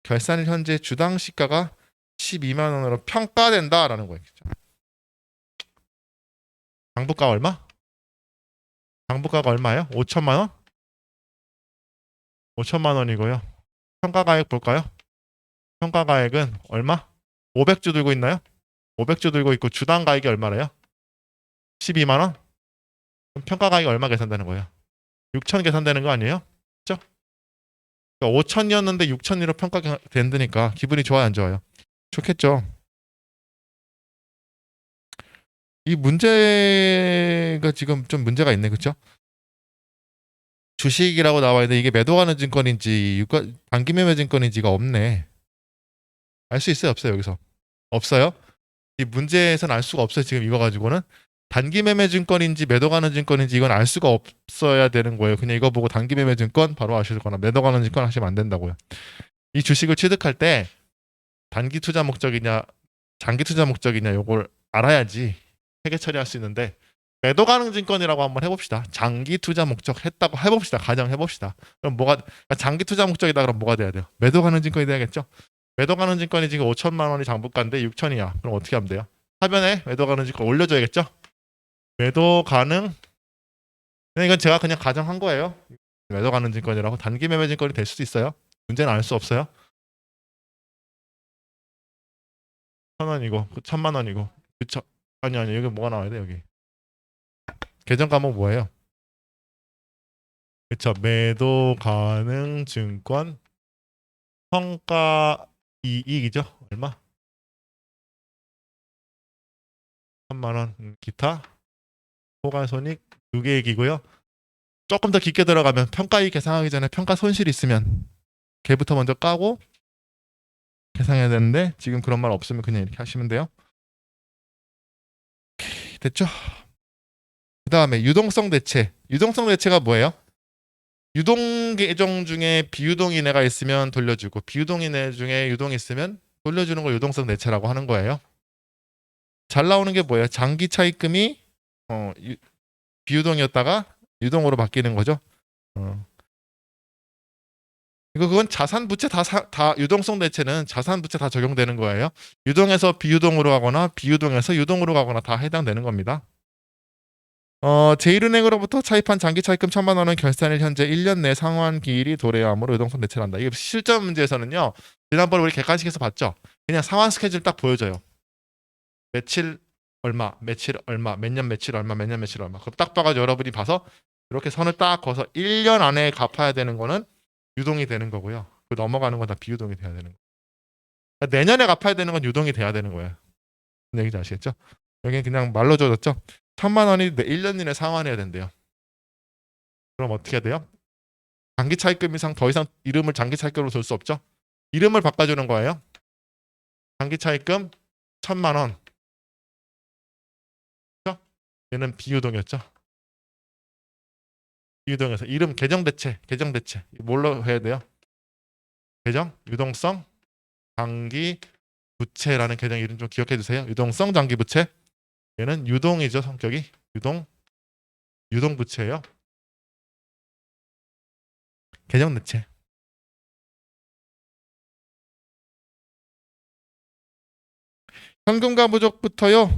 결산일 현재 주당 시가가 12만 원으로 평가된다라는 거예요. 장부가 얼마? 장부가가 얼마예요? 5천만 원? 5천만 원이고요. 평가가액 볼까요? 평가가액은 얼마? 500주 들고 있나요? 500주 들고 있고 주당 가액이 얼마래요? 12만 원? 그럼 평가가액이 얼마 계산되는 거예요? 6천 계산되는 거 아니에요? 그렇죠? 그러니까 5천이었는데 6천으로 평가된다니까 기분이 좋아요, 안 좋아요? 좋겠죠. 이 문제가 지금 좀 문제가 있네, 그렇죠? 주식이라고 나와 있는데 이게 매도 가는 증권인지 단기 매매 증권인지가 없네. 알 수 있어요, 없어요, 여기서? 없어요? 이 문제에서는 알 수가 없어요. 지금 이거 가지고는 단기 매매 증권인지 매도 가는 증권인지 이건 알 수가 없어야 되는 거예요. 그냥 이거 보고 단기 매매 증권 바로 아시거나 매도 가는 증권 하시면 안 된다고요. 이 주식을 취득할 때 단기 투자 목적이냐 장기 투자 목적이냐 요걸 알아야지 회계 처리할 수 있는데 매도 가능 증권이라고 한번 해봅시다. 장기 투자 목적 했다고 해봅시다. 가정 해봅시다. 그럼 뭐가 그러니까 장기 투자 목적이다 그럼 뭐가 돼야 돼요? 매도 가능 증권이 돼야겠죠? 매도 가능 증권이 지금 5천만 원이 장부가인데 6천이야. 그럼 어떻게 하면 돼요? 화면에 매도 가능 증권 올려줘야겠죠? 매도 가능 이건 제가 그냥 가정한 거예요. 매도 가능 증권이라고 단기 매매 증권이 될 수도 있어요. 문제는 알 수 없어요. 1,000원이고 1,000만 원이고 그쵸? 아니 여기 뭐가 나와야 돼 여기 계정 과목 뭐예요? 그쵸? 매도 가능 증권 평가 이익이죠? 얼마? 3만 원. 기타 포괄손익 두 개익이고요. 조금 더 깊게 들어가면 평가이익 계산하기 전에 평가 손실 있으면 걔부터 먼저 까고 계산해야 되는데 지금 그런 말 없으면 그냥 이렇게 하시면 돼요. 됐죠? 그 다음에 유동성 대체. 유동성 대체가 뭐예요? 유동 계정 중에 비유동인 애가 있으면 돌려주고 비유동인 애 중에 유동이 있으면 돌려주는 걸 유동성 대체라고 하는 거예요. 잘 나오는 게 뭐예요? 장기 차입금이 비유동이었다가 유동으로 바뀌는 거죠. 어. 그건 자산 부채 다 유동성 대체는 자산 부채 다 적용되는 거예요. 유동에서 비유동으로 가거나 비유동에서 유동으로 가거나 다 해당되는 겁니다. 제1은행으로부터 차입한 장기 차입금 1,000만 원은 결산일 현재 1년 내 상환 기일이 도래함으로 유동성 대체를 한다. 이게 실전 문제에서는요. 지난번에 우리 객관식에서 봤죠. 그냥 상환 스케줄 딱 보여줘요. 며칠 얼마, 며칠 얼마, 몇 년 며칠 얼마, 몇 년 며칠 얼마. 그럼 딱 봐가지고 여러분이 봐서 이렇게 선을 딱 그어서 1년 안에 갚아야 되는 거는 유동이 되는 거고요. 그 넘어가는 건 다 비유동이 돼야 되는 거예요. 그러니까 내년에 갚아야 되는 건 유동이 돼야 되는 거예요. 무슨 얘기인지 아시겠죠? 여기는 그냥 말로 줘줬죠. 1,000만 원이 1년 이내 상환해야 된대요. 그럼 어떻게 해야 돼요? 장기 차입금 이상 더 이상 이름을 장기 차입금으로 줄 수 없죠. 이름을 바꿔주는 거예요. 장기 차입금 1,000만 원. 그렇죠? 얘는 비유동이었죠. 비유동에서 이름 계정 대체 뭘로 해야 돼요? 계정 유동성 장기 부채라는 계정 이름 좀 기억해 주세요. 유동성 장기 부채. 얘는 유동이죠 성격이 유동 부채예요. 계정 대체. 현금과 부족부터요.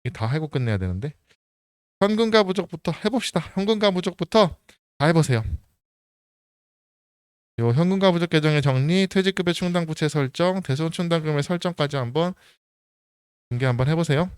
이게 다 하고 끝내야 되는데. 현금과 부족부터 해봅시다. 현금과 부족부터 다 해보세요. 요 현금과 부족 계정의 정리, 퇴직급여 충당 부채 설정, 대손 충당금의 설정까지 한번 공개 한번 해보세요.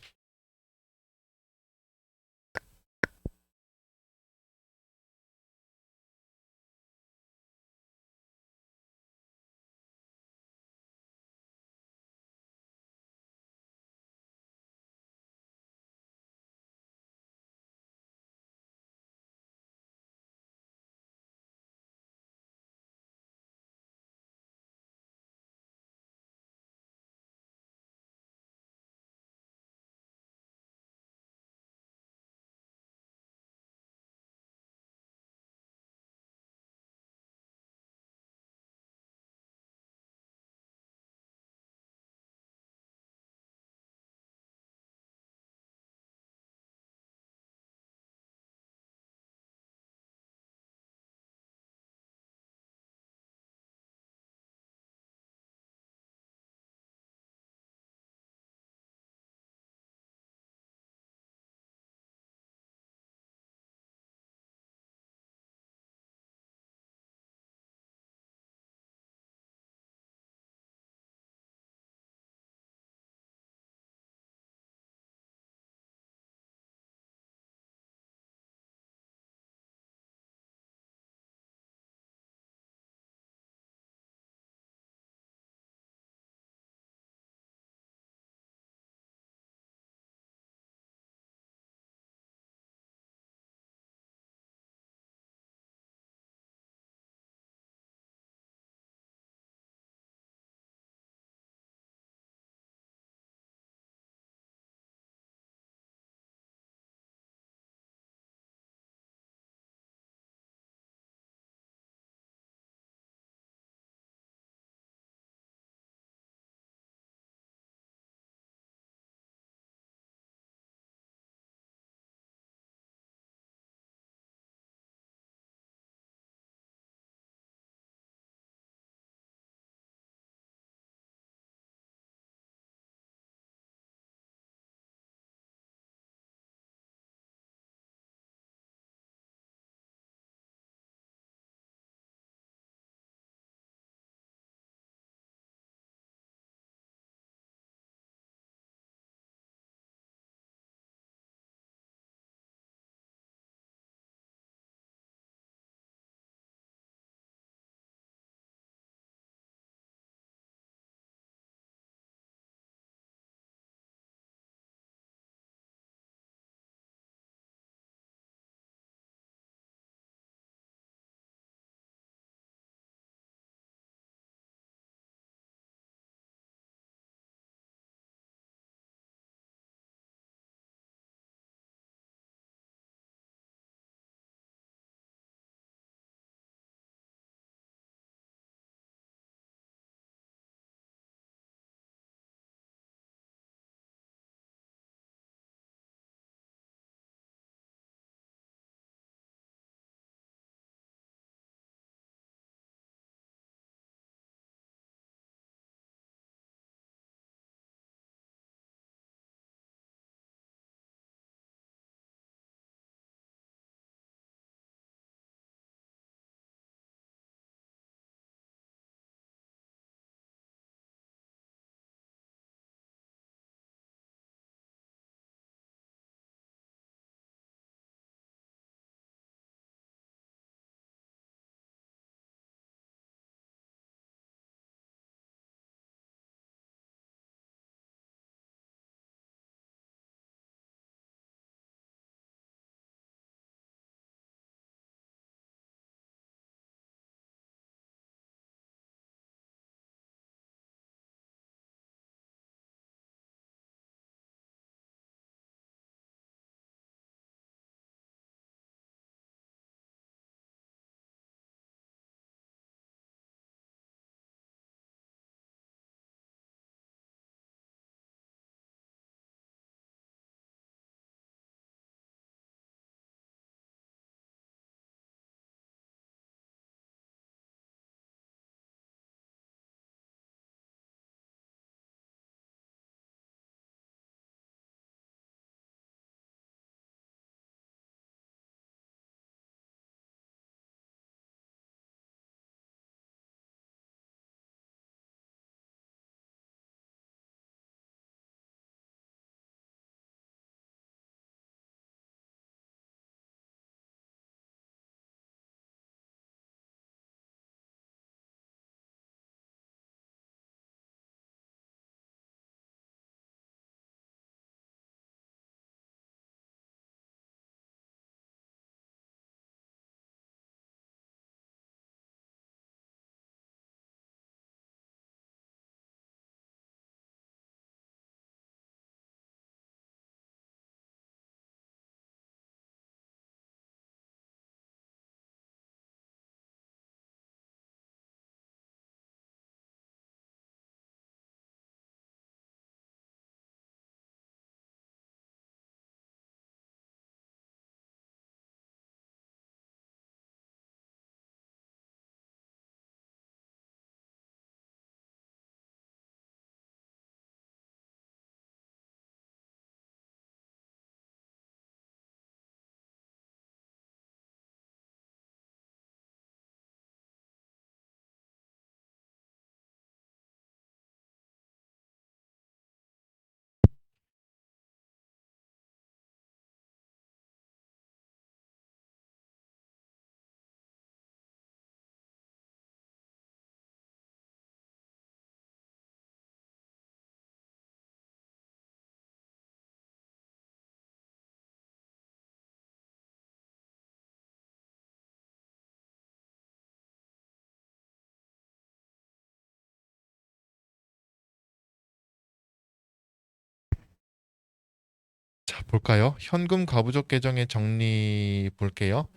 볼까요? 현금과 부족 계정의 정리 볼게요.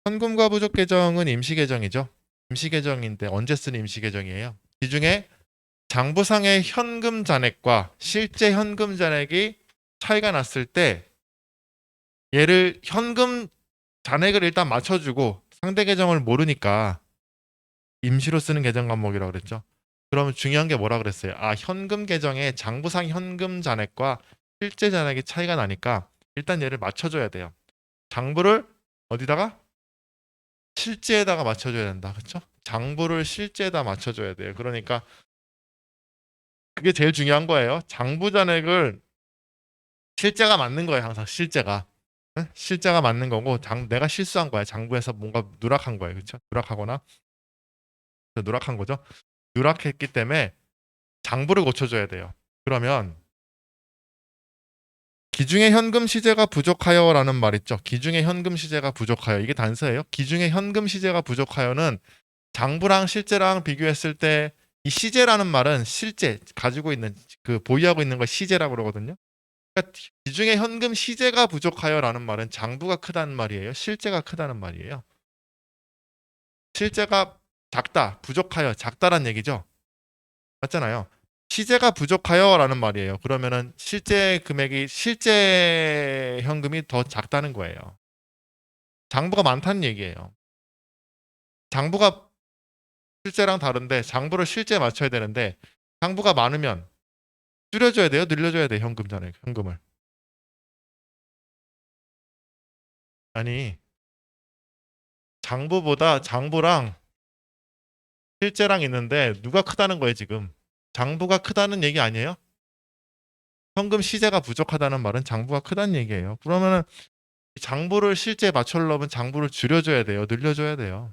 현금과 부족 계정은 임시 계정이죠. 임시 계정인데 언제 쓰는 임시 계정이에요? 이 중에 장부상의 현금 잔액과 실제 현금 잔액이 차이가 났을 때 얘를 현금 잔액을 일단 맞춰주고 상대 계정을 모르니까 임시로 쓰는 계정 과목이라고 그랬죠. 그러면 중요한 게 뭐라 그랬어요? 아, 현금 계정에 장부상 현금 잔액과 실제 잔액이 차이가 나니까 일단 얘를 맞춰줘야 돼요. 장부를 어디다가? 실제에다가 맞춰줘야 된다. 그렇죠? 장부를 실제에다 맞춰줘야 돼요. 그러니까 그게 제일 중요한 거예요. 장부 잔액을 실제가 맞는 거예요. 항상 실제가. 응? 실제가 맞는 거고 내가 실수한 거야. 장부에서 뭔가 누락한 거예요. 그렇죠? 누락하거나 누락한 거죠. 누락했기 때문에 장부를 고쳐줘야 돼요. 그러면 기중의 현금 시제가 부족하여라는 말 있죠. 기중의 현금 시제가 부족하여. 이게 단서예요. 기중의 현금 시제가 부족하여는 장부랑 실제랑 비교했을 때 이 시제라는 말은 실제 가지고 있는 그 보유하고 있는 걸 시제라고 그러거든요. 그러니까 기중의 현금 시제가 부족하여라는 말은 장부가 크다는 말이에요. 실제가 크다는 말이에요. 실제가 작다, 부족하여, 작다란 얘기죠. 맞잖아요. 시제가 부족하여라는 말이에요. 그러면은 실제 금액이 실제 현금이 더 작다는 거예요. 장부가 많다는 얘기예요. 장부가 실제랑 다른데 장부를 실제에 맞춰야 되는데 장부가 많으면 줄여줘야 돼요, 늘려줘야 돼요, 현금 잔액, 현금을. 아니, 장부보다 장부랑 실제랑 있는데 누가 크다는 거예요, 지금. 장부가 크다는 얘기 아니에요? 현금 시세가 부족하다는 말은 장부가 크다는 얘기예요. 그러면은 장부를 실제에 맞추려면 장부를 줄여줘야 돼요, 늘려줘야 돼요.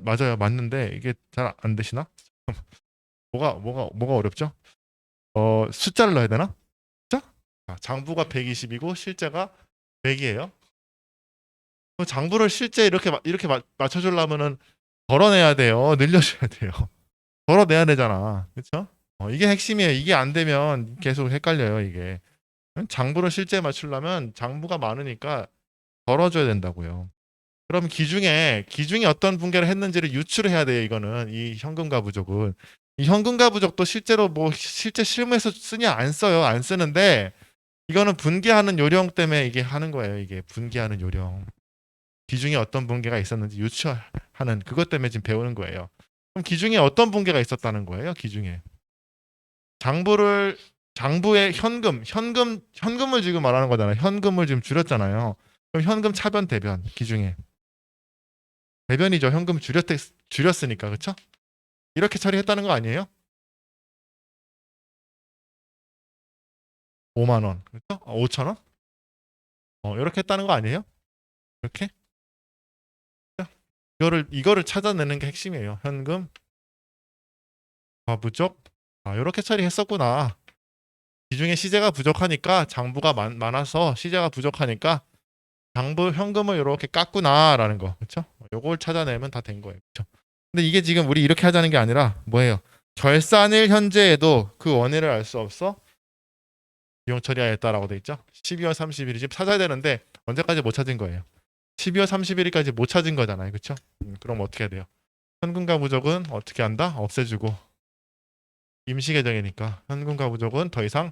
맞아요, 맞는데 이게 잘 안 되시나? 뭐가 어렵죠? 숫자를 넣어야 되나? 숫자? 장부가 120이고 실제가 100이에요. 장부를 실제 이렇게 맞춰주려면은 덜어내야 돼요. 늘려줘야 돼요. 덜어내야 되잖아. 그렇죠? 이게 핵심이에요. 이게 안 되면 계속 헷갈려요. 이게 장부를 실제 맞추려면 장부가 많으니까 덜어줘야 된다고요. 그럼 기중에 어떤 분계를 했는지를 유추를 해야 돼요. 이거는 이 현금과 부족은 이 현금과 부족도 실제로 뭐 실제 실무에서 쓰냐 안 써요. 안 쓰는데 이거는 분계하는 요령 때문에 이게 하는 거예요. 이게 분계하는 요령. 기중에 어떤 분계가 있었는지 유추하는 그것 때문에 지금 배우는 거예요. 그럼 기중에 어떤 분계가 있었다는 거예요? 기중에 장부를 장부의 현금을 지금 말하는 거잖아요. 현금을 지금 줄였잖아요. 그럼 현금 차변 대변 기중에 대변이죠. 현금 줄였으니까 그렇죠? 이렇게 처리했다는 거 아니에요? 5만 원 그렇죠? 5천 원? 이렇게 했다는 거 아니에요? 이렇게 이거를 찾아내는 게 핵심이에요. 현금 과부족 이렇게 처리했었구나. 기중에 시제가 부족하니까 장부가 많아서 시제가 부족하니까 장부 현금을 이렇게 깠구나라는 거 그렇죠? 요걸 찾아내면 다 된 거예요. 그렇죠? 근데 이게 지금 우리 이렇게 하자는 게 아니라 뭐예요? 결산일 현재에도 그 원인을 알 수 없어 비용 처리하였다라고 돼 있죠. 12월 30일이 지금 찾아야 되는데 언제까지 못 찾은 거예요. 12월 30일까지 못 찾은 거잖아요. 그렇죠? 그럼 어떻게 해야 돼요? 현금과 부족은 어떻게 한다? 없애주고 임시 계정이니까 현금과 부족은 더 이상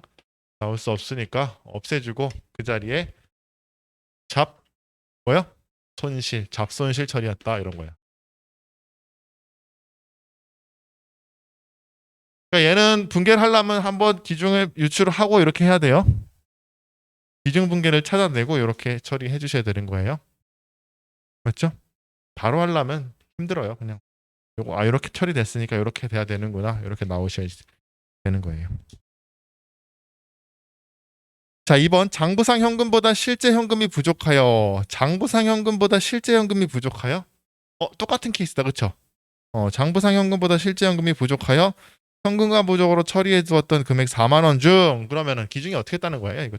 나올 수 없으니까 없애주고 그 자리에 잡 뭐야? 잡손실 처리했다 이런 거야. 그러니까 얘는 분계를 하려면 한번 기준을 유출을 하고 이렇게 해야 돼요. 기준 분계를 찾아내고 이렇게 처리해 주셔야 되는 거예요. 맞죠? 바로 하려면 힘들어요. 그냥 요거 이렇게 처리됐으니까 이렇게 돼야 되는구나. 이렇게 나오셔야 되는 거예요. 자, 2번 장부상 현금보다 실제 현금이 부족하여. 장부상 현금보다 실제 현금이 부족하여? 똑같은 케이스다. 그렇죠? 장부상 현금보다 실제 현금이 부족하여 현금과 부족으로 처리해 두었던 금액 4만 원 중 그러면은 기준이 어떻게 했다는 거예요? 이거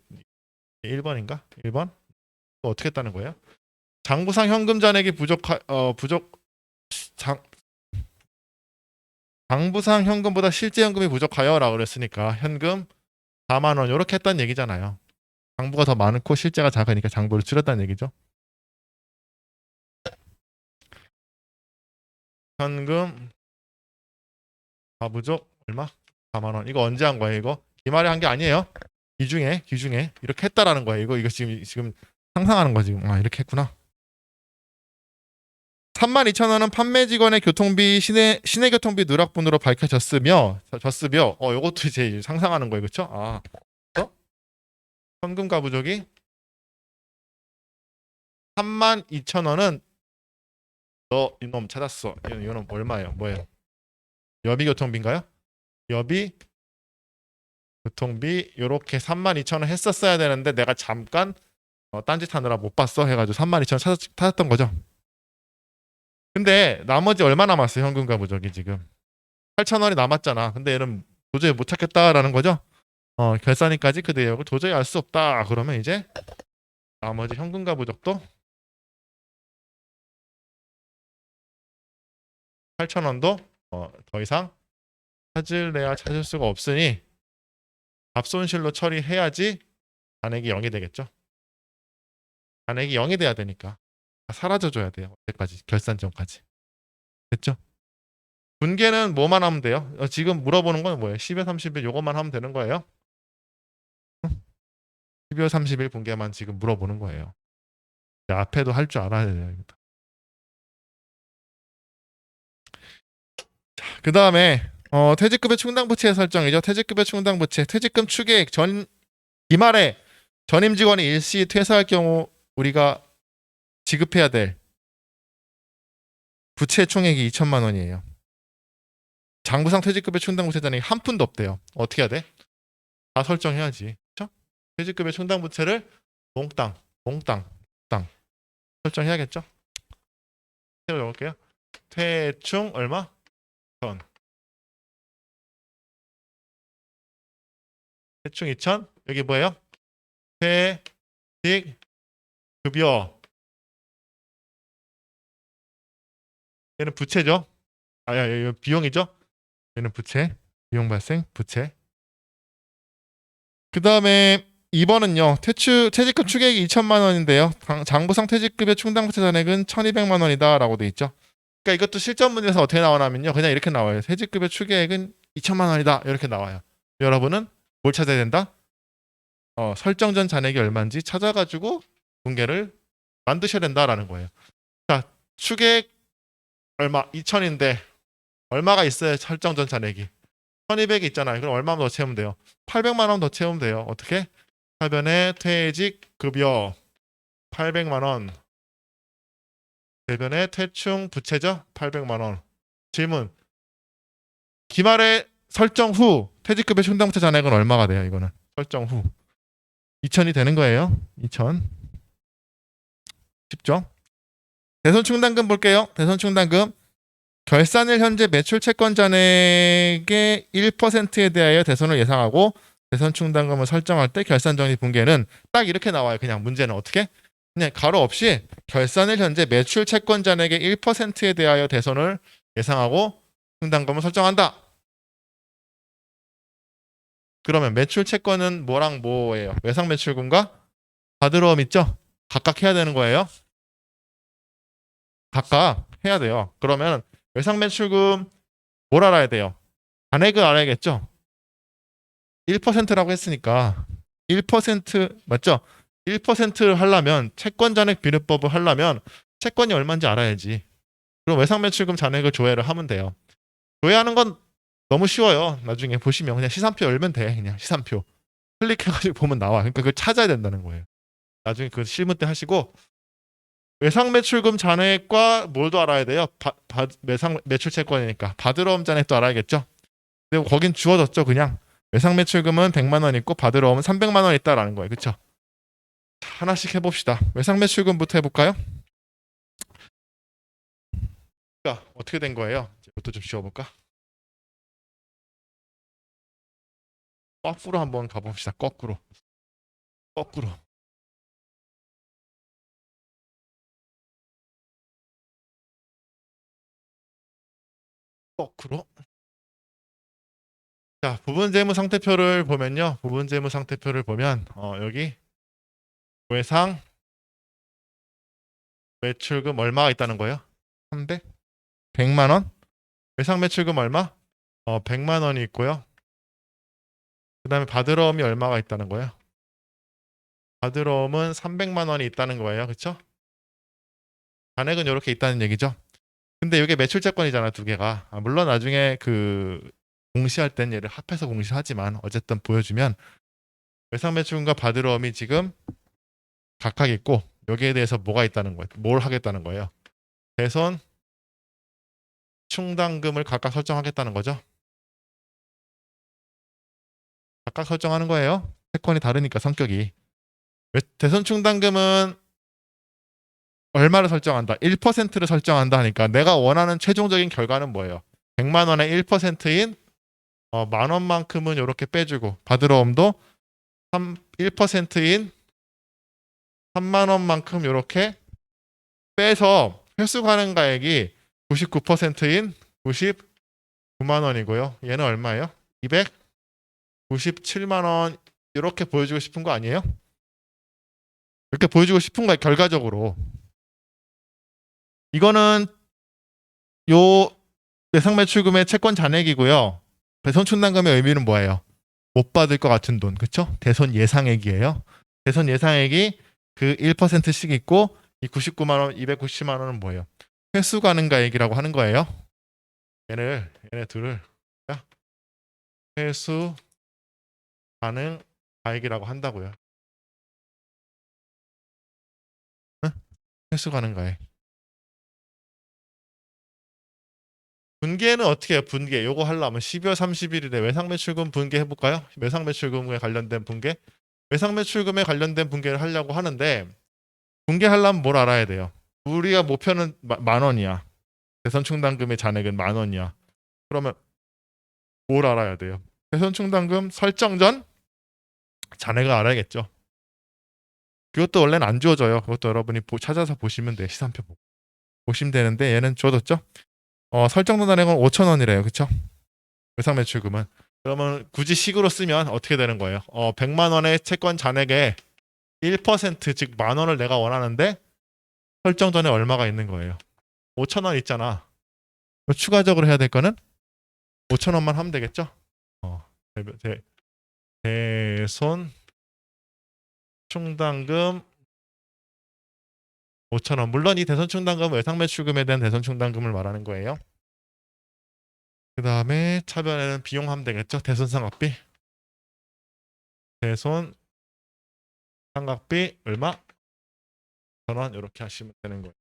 1번인가? 1번? 어떻게 했다는 거예요? 장부상 현금 잔액이 부족 장 장부상 현금보다 실제 현금이 부족하여 라고 그랬으니까 현금 4만 원 이렇게 했단 얘기잖아요. 장부가 더 많고 실제가 작으니까 장부를 줄였다는 얘기죠. 현금 부족 얼마? 4만 원. 이거 언제 한 거예요, 이거? 기말에 한 게 아니에요. 기중에 이렇게 했다라는 거예요. 이거 지금 상상하는 거 지금. 아, 이렇게 했구나. 32,000원은 판매 직원의 교통비 시내 교통비 누락분으로 밝혀졌으며 요것도 이제 상상하는 거예요. 그렇죠? 아. 현금가 부족이 32,000원은 너 이놈 찾았어. 이놈 얼마예요? 뭐예요? 여비 교통비인가요? 여비 교통비 요렇게 32,000원 했었어야 되는데 내가 잠깐 딴짓하느라 못 봤어 해가지고 32,000원 찾았던 거죠. 근데 나머지 얼마 남았어요? 현금가 부족이 지금 8,000원이 남았잖아. 근데 얘는 도저히 못 찾겠다라는 거죠. 결산일까지 그 내역을 도저히 알 수 없다. 그러면 이제 나머지 현금가 부족도 8,000원도 더 이상 찾을래야 찾을 수가 없으니 갑손실로 처리해야지 잔액이 0이 되겠죠. 잔액이 0이 돼야 되니까 사라져줘야 돼요. 어때까지 결산 전까지. 됐죠? 분계는 뭐만 하면 돼요? 지금 물어보는 건 뭐예요? 12월 30일 요것만 하면 되는 거예요? 12월 30일 분계만 지금 물어보는 거예요. 앞에도 할 줄 알아야 돼요. 그 다음에 퇴직급여 충당부채 설정이죠. 퇴직급여 충당부채 퇴직금 추계액 기말에 전임 직원이 일시 퇴사할 경우 우리가 지급해야 될 부채 총액이 2천만 원이에요. 장부상 퇴직급여 충당부채 잔액이 한 푼도 없대요. 어떻게 해야 돼? 다 설정해야지. 그렇죠? 퇴직급여 충당부채를 몽땅 설정해야겠죠? 새로 적을게요. 퇴충 얼마? 천. 퇴충 2천. 여기 뭐예요? 퇴직급여. 얘는 부채죠. 얘 비용이죠. 얘는 부채. 비용 발생 부채. 그 다음에 2번은요. 퇴직금 추계액이 2천만 원인데요. 장부상 퇴직급여 충당부채 잔액은 1,200만 원이다 라고 돼 있죠. 그러니까 이것도 실전 문제에서 어떻게 나오냐면요. 그냥 이렇게 나와요. 퇴직급여 추계액은 2천만 원이다 이렇게 나와요. 여러분은 뭘 찾아야 된다? 설정 전 잔액이 얼마인지 찾아가지고 분계를 만드셔야 된다라는 거예요. 자, 추계액 얼마? 2천인데 얼마가 있어요? 설정 전 잔액이 1,200이 있잖아요. 그럼 얼마만 더 채우면 돼요? 800만 원 더 채우면 돼요. 어떻게? 하변에 퇴직급여 800만 원. 대변에 퇴충 부채죠? 800만 원. 질문. 기말에 설정 후 퇴직급여 충당부채 잔액은 얼마가 돼요? 이거는 설정 후 2천이 되는 거예요. 2천. 쉽죠? 대손 충당금 볼게요. 대손 충당금. 결산일 현재 매출 채권 잔액의 1%에 대하여 대손을 예상하고 대손 충당금을 설정할 때 결산 정리 분계는 딱 이렇게 나와요. 그냥 문제는 어떻게? 그냥 가로 없이 결산일 현재 매출 채권 잔액의 1%에 대하여 대손을 예상하고 충당금을 설정한다. 그러면 매출 채권은 뭐랑 뭐예요? 외상 매출금과 바드러움 있죠? 각각 해야 되는 거예요. 각각 해야 돼요. 그러면 외상 매출금 뭘 알아야 돼요? 잔액을 알아야겠죠? 1%라고 했으니까 1% 맞죠? 1%를 하려면 채권 잔액 비례법을 하려면 채권이 얼마인지 알아야지. 그럼 외상 매출금 잔액을 조회를 하면 돼요. 조회하는 건 너무 쉬워요. 나중에 보시면 그냥 시산표 열면 돼. 그냥 시산표. 클릭해가지고 보면 나와. 그러니까 그걸 찾아야 된다는 거예요. 나중에 그 실무 때 하시고 외상 매출금 잔액과 뭘도 알아야 돼요. 외상 매출 채권이니까 바드러움 잔액도 알아야겠죠. 근데 거긴 주어졌죠. 그냥 외상 매출금은 100만 원 있고 바드러움은 300만 원 있다라는 거예요. 그렇죠? 하나씩 해봅시다. 외상 매출금부터 해볼까요? 자, 어떻게 된 거예요? 이것도 좀 지워볼까? 거꾸로 한번 가봅시다. 거꾸로. 거꾸로. 거꾸로. 자, 부분재무 상태표를 보면요. 부분재무 상태표를 보면 여기 외상 매출금 얼마가 있다는 거예요? 300? 100만 원? 외상 매출금 얼마? 100만 원이 있고요. 그다음에 받으러움이 얼마가 있다는 거예요? 받으러움은 300만 원이 있다는 거예요. 그렇죠? 잔액은 이렇게 있다는 얘기죠. 근데 이게 매출채권이잖아, 두 개가. 물론 나중에 그 공시할 땐 얘를 합해서 공시하지만 어쨌든 보여주면 외상 매출금과 받으러움이 지금 각각 있고 여기에 대해서 뭐가 있다는 거예요. 뭘 하겠다는 거예요. 대손 충당금을 각각 설정하겠다는 거죠. 각각 설정하는 거예요. 채권이 다르니까 성격이. 대손 충당금은 얼마를 설정한다? 1%를 설정한다 하니까 내가 원하는 최종적인 결과는 뭐예요? 100만 원의 1%인 만 원만큼은 이렇게 빼주고 받으러움도 1%인 3만 원만큼 이렇게 빼서 회수 가능가액이 99%인 99만 원이고요. 얘는 얼마예요? 297만 원 이렇게 보여주고 싶은 거 아니에요? 이렇게 보여주고 싶은 거예요. 결과적으로. 이거는 요 외상매출금의 채권 잔액이고요. 배선충당금의 의미는 뭐예요? 못 받을 것 같은 돈, 그렇죠? 대손 예상액이에요. 대손 예상액이 그 1%씩 있고 이 99만 원, 290만 원은 뭐예요? 회수 가능가액이라고 하는 거예요. 얘네 둘을 회수 가능가액이라고 한다고요. 응? 회수 가능가액. 분계는 어떻게 해요? 분계. 요거 하려면 12월 30일에 외상매출금 분계 해볼까요? 외상매출금에 관련된 분계. 외상매출금에 관련된 분계를 하려고 하는데 분계하려면 뭘 알아야 돼요? 우리가 목표는 만 원이야. 대선충당금의 잔액은 만 원이야. 그러면 뭘 알아야 돼요? 대선충당금 설정 전 잔액을 알아야겠죠. 그것도 원래는 안 주어져요. 그것도 여러분이 찾아서 보시면 돼요. 시산표 보시면 되는데 얘는 주어졌죠. 설정된 잔액은 5천 원이래요. 그렇죠? 외상매출금은. 그러면 굳이 식으로 쓰면 어떻게 되는 거예요? 100만 원의 채권 잔액의 1%, 즉 만 원을 내가 원하는데 설정 전에 얼마가 있는 거예요? 5천 원 있잖아. 추가적으로 해야 될 거는 5천 원만 하면 되겠죠? 대손 충당금 5천 원. 물론 이 대손 충당금은 외상매출금에 대한 대손 충당금을 말하는 거예요. 그 다음에 차변에는 비용 하면 되겠죠? 대손 삼각비. 대손 삼각비 얼마? 1,000원 이렇게 하시면 되는 거예요.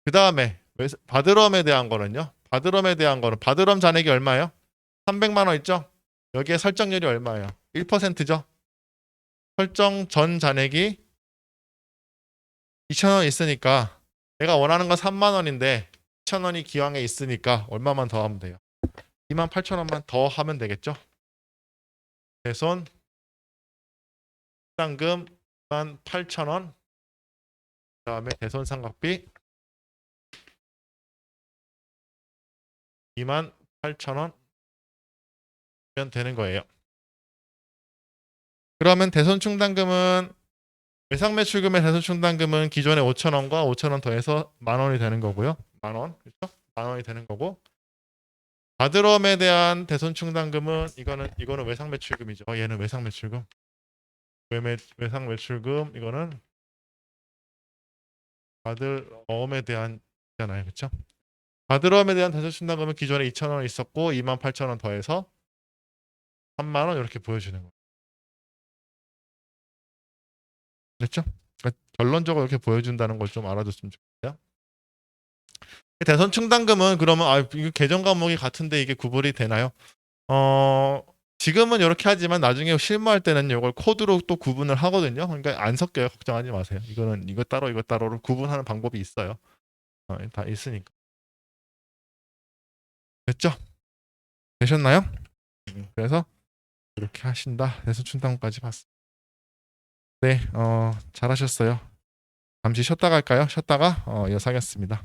그 다음에 받으럼에 대한 거는요. 받으럼에 대한 거는 받으럼 잔액이 얼마예요? 300만 원 있죠? 여기에 설정률이 얼마예요? 1%죠? 설정 전 잔액이 2,000원 있으니까 내가 원하는 건 3만 원인데 2,000원이 기왕에 있으니까 얼마만 더 하면 돼요? 28,000원만 더 하면 되겠죠? 대손 상금 18,000원 그 다음에 대손 삼각비 28,000원 면 되는 거예요. 그러면 대손 충당금은 외상매출금의 대손 충당금은 기존의 5,000원과 5,000원 더해서 만 원이 되는 거고요. 만 원, 그렇죠? 만 원이 되는 거고 받으럼에 대한 대손 충당금은 이거는 외상매출금이죠. 얘는 외상매출금. 외상매출금 이거는 받으럼에 대한 잖아요, 그렇죠? 받으럼에 대한 대손 충당금은 기존에 2,000원 있었고 28,000원 더해서 3만 원 이렇게 보여주는 거예요. 그렇죠? 그러니까 결론적으로 이렇게 보여준다는 걸 좀 알아뒀으면 좋겠어요. 대선 충당금은 그러면 이거 계정 과목이 같은데 이게 구분이 되나요? 지금은 이렇게 하지만 나중에 실무할 때는 이걸 코드로 또 구분을 하거든요. 그러니까 안 섞여요. 걱정하지 마세요. 이거는 이거 따로를 구분하는 방법이 있어요. 다 있으니까. 됐죠? 되셨나요? 그래서 이렇게 하신다. 대선 충당금까지 봤습니다. 네, 잘하셨어요. 잠시 쉬었다 갈까요? 쉬었다가 이어서 하겠습니다.